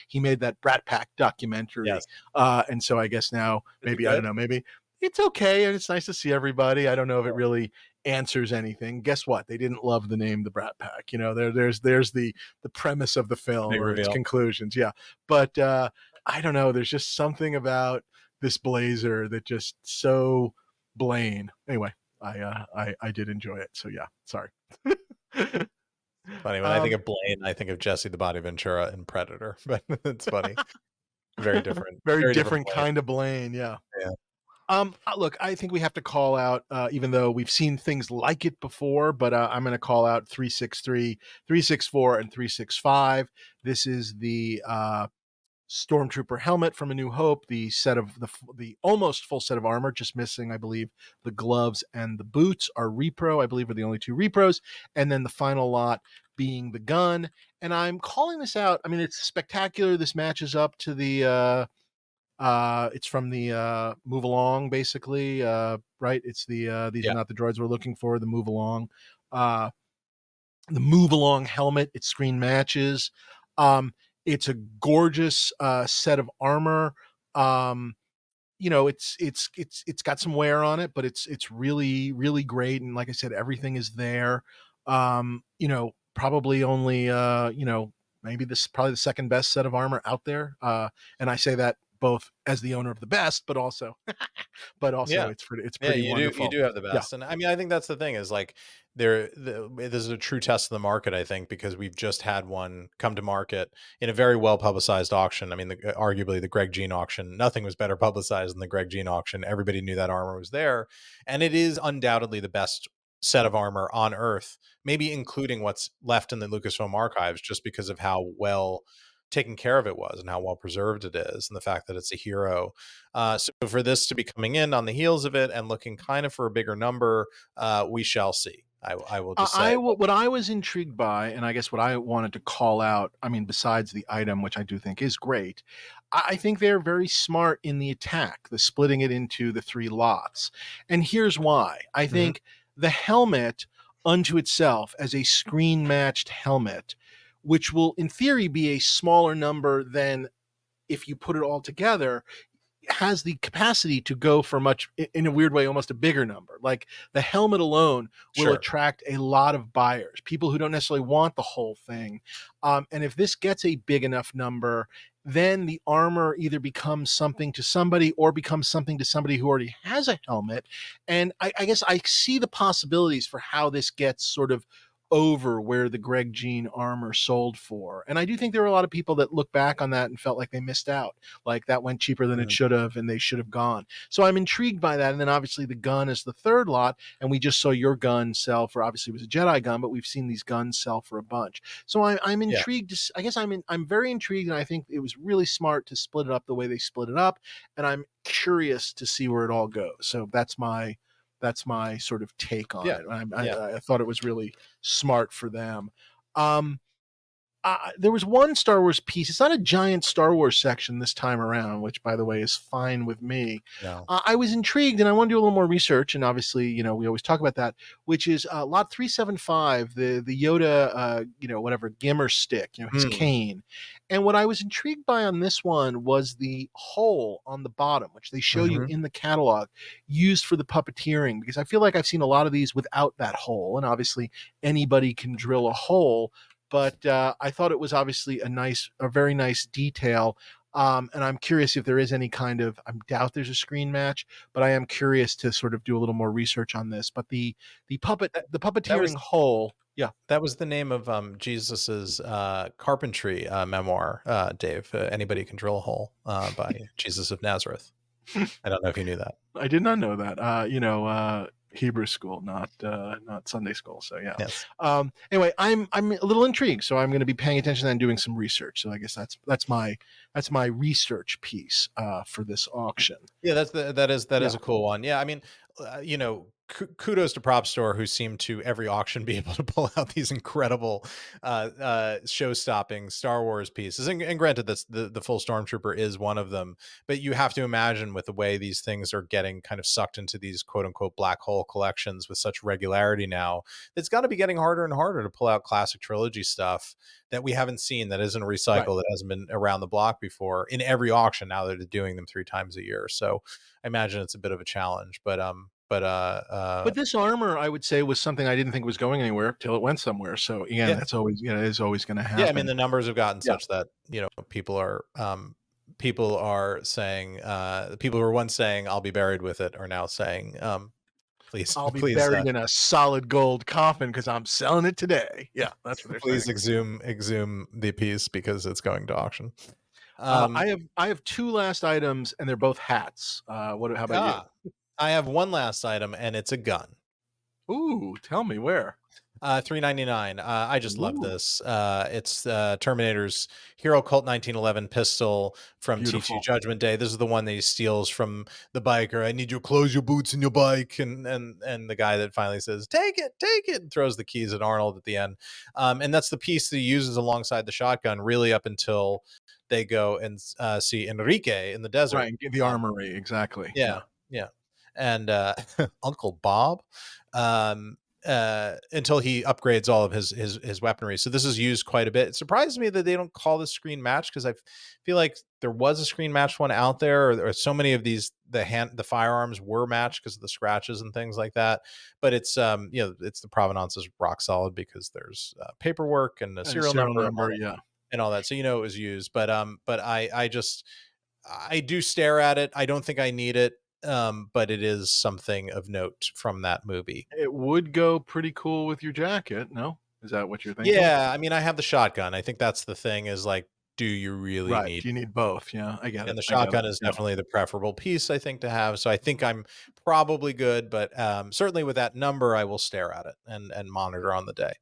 he made that Brat Pack documentary. Yes. And so I guess now maybe, I don't know, maybe it's okay. And it's nice to see everybody. I don't know if it really answers anything. Guess what? They didn't love the name, the Brat Pack. There's the premise of the film or its conclusions. Yeah. But I don't know. There's just something about this blazer that just so Blaine. Anyway, I did enjoy it. So yeah, sorry. Funny when I think of Blaine, I think of Jesse the Body Ventura and Predator, but it's funny. Very different. Very different kind of Blaine. Yeah. Yeah. Look, I think we have to call out, even though we've seen things like it before, but I'm going to call out 363, 364, and 365. This is the Stormtrooper helmet from A New Hope, the set of the almost full set of armor, just missing, I believe, the gloves and the boots are repro. I believe are the only two repros, and then the final lot being the gun. And I'm calling this out. I mean, it's spectacular. This matches up to the it's from the Move Along, basically, right? It's the these are not the droids we're looking for. The Move Along, the Move Along helmet. It screen matches. It's a gorgeous set of armor. It's got some wear on it, but it's really, really great. And like I said, everything is there. Probably only maybe this is probably the second best set of armor out there. And I say that both as the owner of the best, but also it's pretty wonderful. You do have the best. And I mean, I think that's the thing is like this is a true test of the market, I think, because we've just had one come to market in a very well publicized auction. I mean, arguably the Greg Jean auction, nothing was better publicized than the Greg Jean auction. Everybody knew that armor was there, and it is undoubtedly the best set of armor on Earth, maybe including what's left in the Lucasfilm archives, just because of how well taken care of it was and how well preserved it is, and the fact that it's a hero. So for this to be coming in on the heels of it and looking kind of for a bigger number, we shall see. I will just say what I was intrigued by, and I guess what I wanted to call out, I mean, besides the item, which I do think is great, I think they're very smart in the attack, the splitting it into the three lots. And here's why. I think the helmet unto itself as a screen matched helmet, which will in theory be a smaller number than if you put it all together, has the capacity to go for much, in a weird way, almost a bigger number. Like the helmet alone will attract a lot of buyers, people who don't necessarily want the whole thing. And if this gets a big enough number, then the armor either becomes something to somebody or becomes something to somebody who already has a helmet. And I guess I see the possibilities for how this gets sort of over where the Greg Jean armor sold for. And I do think there were a lot of people that look back on that and felt like they missed out, like that went cheaper than it should have, and they should have gone. So I'm intrigued by that. And then obviously the gun is the third lot, and we just saw your gun sell for, obviously it was a Jedi gun, but we've seen these guns sell for a bunch. So I'm intrigued. I guess I'm very intrigued, and I think it was really smart to split it up the way they split it up. And I'm curious to see where it all goes. So that's my sort of take on it. I thought it was really smart for them. There was one Star Wars piece. It's not a giant Star Wars section this time around, which, by the way, is fine with me. No. I was intrigued, and I want to do a little more research. And obviously, we always talk about that, which is lot 375, the Yoda, whatever Gimmer stick, his cane. And what I was intrigued by on this one was the hole on the bottom, which they show you in the catalog, used for the puppeteering. Because I feel like I've seen a lot of these without that hole, and obviously anybody can drill a hole. But I thought it was obviously a very nice detail. And I'm curious if there is any kind of, I doubt there's a screen match, but I am curious to sort of do a little more research on this. But the puppeteering hole. Yeah. That was the name of Jesus's carpentry memoir, Dave. Anybody Can Drill a Hole by Jesus of Nazareth. I don't know if you knew that. I did not know that. Hebrew school, not Sunday school. So yeah. Yes. Anyway, I'm a little intrigued, so I'm going to be paying attention and doing some research. So I guess that's my research piece for this auction. Yeah, that is a cool one. Yeah, I mean, kudos to Propstore, who seem to every auction be able to pull out these incredible show-stopping Star Wars pieces. And granted, that's the full Stormtrooper is one of them, but you have to imagine with the way these things are getting kind of sucked into these quote-unquote black hole collections with such regularity now, it's got to be getting harder and harder to pull out classic trilogy stuff that we haven't seen, that isn't a recycle, that hasn't been around the block before in every auction now that they're doing them 3 times a year. So I imagine it's a bit of a challenge, but this armor, I would say, was something I didn't think was going anywhere till it went somewhere. So again, that's always, is always going to happen. Yeah, I mean, the numbers have gotten such that people are saying people who were once saying I'll be buried with it are now saying please, I'll be buried in a solid gold coffin because I'm selling it today. Yeah, that's what they're please saying. exhume the piece because it's going to auction. I have 2 last items, and they're both hats. How about you? I have one last item, and it's a gun. Ooh, tell me where. $3.99. I just love this. It's Terminator's Hero Colt 1911 pistol from T2 Judgment Day. This is the one that he steals from the biker. I need you to close your boots in your bike, and the guy that finally says, take it, and throws the keys at Arnold at the end. And that's the piece that he uses alongside the shotgun, really up until they go and see Enrique in the desert. Right, the armory, exactly. Yeah. And Uncle Bob, until he upgrades all of his weaponry. So this is used quite a bit. It surprises me that they don't call this screen match, because I feel like there was a screen match one out there, or so many of these the firearms were matched because of the scratches and things like that. But it's it's the provenance is rock solid because there's paperwork and a serial number and all that. So it was used. But I do stare at it. I don't think I need it. But it is something of note from that movie. It would go pretty cool with your jacket. No, is that what you're thinking? Yeah, I mean, I have the shotgun. I think that's the thing. Is like, do you really need? Do you need both? Yeah, I get it. And the shotgun is definitely the preferable piece, I think, to have. So I think I'm probably good, but certainly with that number, I will stare at it and monitor on the day.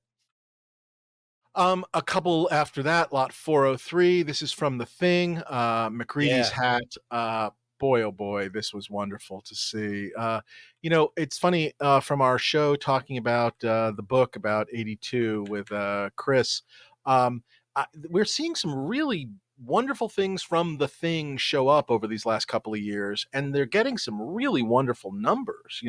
A couple after that, lot 403. This is from The Thing. McReady's hat. Boy, oh boy, this was wonderful to see. It's funny, from our show talking about the book about 82 with Chris, we're seeing some really wonderful things from The Thing show up over these last couple of years, and they're getting some really wonderful numbers,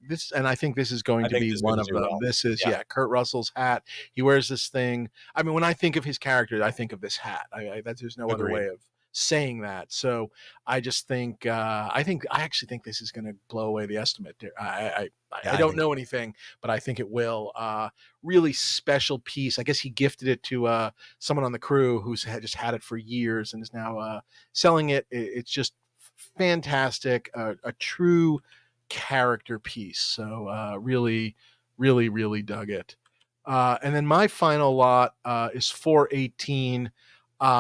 this, and I think this is going to be one of them. Well. This is Kurt Russell's hat. He wears this thing. I mean, when I think of his character, I think of this hat. There's no other way of saying that. So I just think I actually think this is going to blow away the estimate. I don't know anything, but I think it will. Really special piece. I guess he gifted it to someone on the crew who's just had it for years and is now selling it. It's just fantastic. A true character piece. So really Really, really dug it. And then my final lot is 418,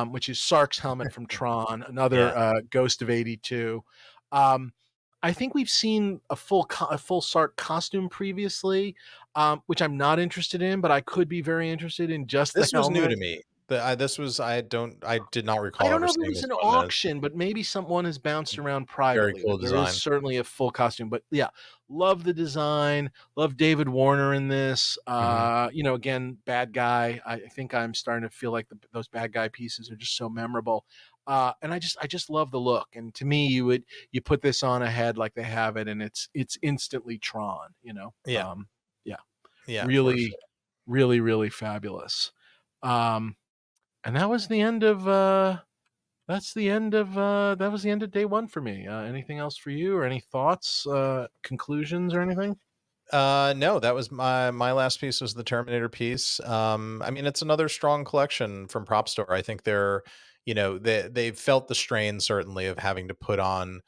which is Sark's helmet from Tron, another Ghost of 82. I think we've seen a full Sark costume previously, which I'm not interested in, but I could be very interested in just This the was helmet. new to me. I did not recall I don't ever know if it seeing was this an one. auction, but maybe someone has bounced around Very privately. cool There design. is certainly a full costume, but yeah, love the design. Love David Warner in this. Again, bad guy. I think I'm starting to feel like those bad guy pieces are just so memorable. And I just love the look. And to me, you put this on a head like they have it, and it's instantly Tron. Yeah. Yeah, really, for sure. really, really fabulous. And that was the end of that was the end of day one for me. Anything else for you, or any thoughts, conclusions, or anything? No, that was my last piece was the Terminator piece. I mean, it's another strong collection from Propstore. I think they've felt the strain certainly of having to put on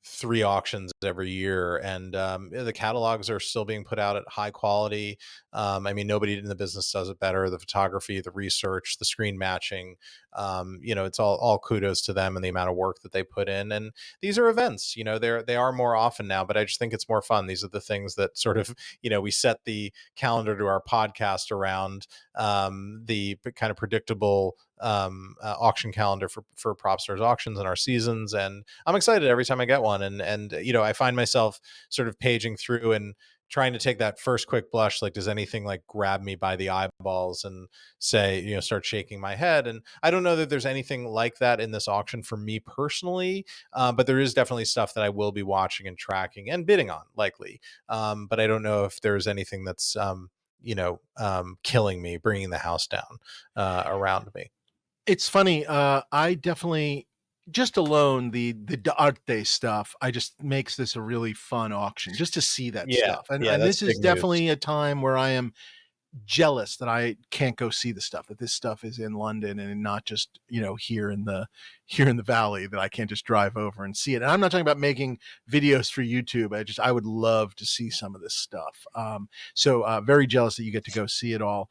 3 auctions every year, and the catalogs are still being put out at high quality. I mean, nobody in the business does it better. The photography, the research, the screen matching, it's all kudos to them and the amount of work that they put in. And these are events, they are more often now, but I just think it's more fun. These are the things that sort of, we set the calendar to our podcast around, the kind of predictable auction calendar for Propstore's auctions and our seasons. And I'm excited every time I get one. And I find myself sort of paging through and trying to take that first quick blush, like, does anything like grab me by the eyeballs and say, start shaking my head? And I don't know that there's anything like that in this auction for me personally, but there is definitely stuff that I will be watching and tracking and bidding on, likely. But I don't know if there's anything that's killing me, bringing the house down around me. It's funny. I definitely, just alone the D'Arte stuff, I just makes this a really fun auction just to see that stuff. And this is definitely a time where I am jealous that I can't go see the stuff, that this stuff is in London and not just here in the valley, that I can't just drive over and see it. And I'm not talking about making videos for YouTube. I would love to see some of this stuff. So very jealous that you get to go see it all.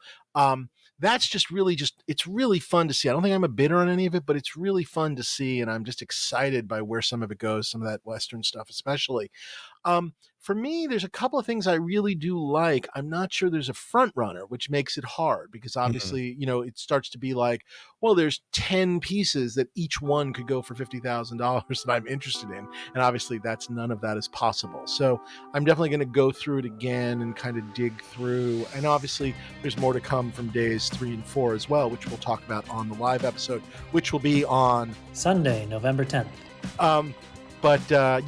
That's just it's really fun to see. I don't think I'm a bidder on any of it, but it's really fun to see, and I'm just excited by where some of it goes, some of that Western stuff especially. For me, there's a couple of things I really do like. I'm not sure there's a front runner, which makes it hard because obviously, it starts to be like, well, there's 10 pieces that each one could go for $50,000 that I'm interested in. And obviously none of that is possible. So I'm definitely going to go through it again and kind of dig through. And obviously there's more to come from days 3 and 4 as well, which we'll talk about on the live episode, which will be on Sunday, November 10th. Another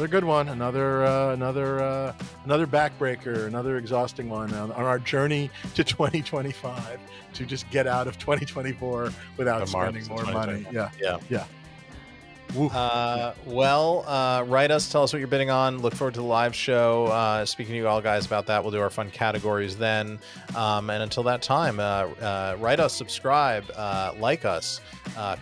good one, another backbreaker, another exhausting one on our journey to 2025 to just get out of 2024 without spending more money. Yeah. Write us, tell us what you're bidding on. Look forward to the live show. Speaking to you all guys about that, we'll do our fun categories then. And until that time, write us, subscribe, like us,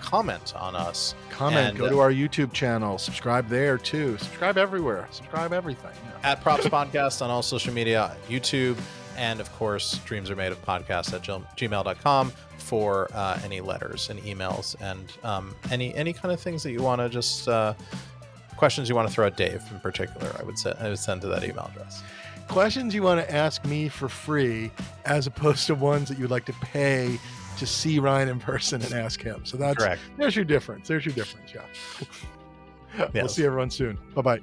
comment on us. Go to our YouTube channel, subscribe there too. Subscribe everywhere, subscribe everything. Yeah. At Props Podcast on all social media, YouTube, and of course, dreamsaremadeofpodcast@gmail.com for any letters and emails and any kind of things that you want to just questions you want to throw at Dave in particular. I would send to that email address. Questions you want to ask me for free, as opposed to ones that you'd like to pay to see Ryan in person and ask him. So that's correct. There's your difference. Yeah. We'll see everyone soon. Bye-bye.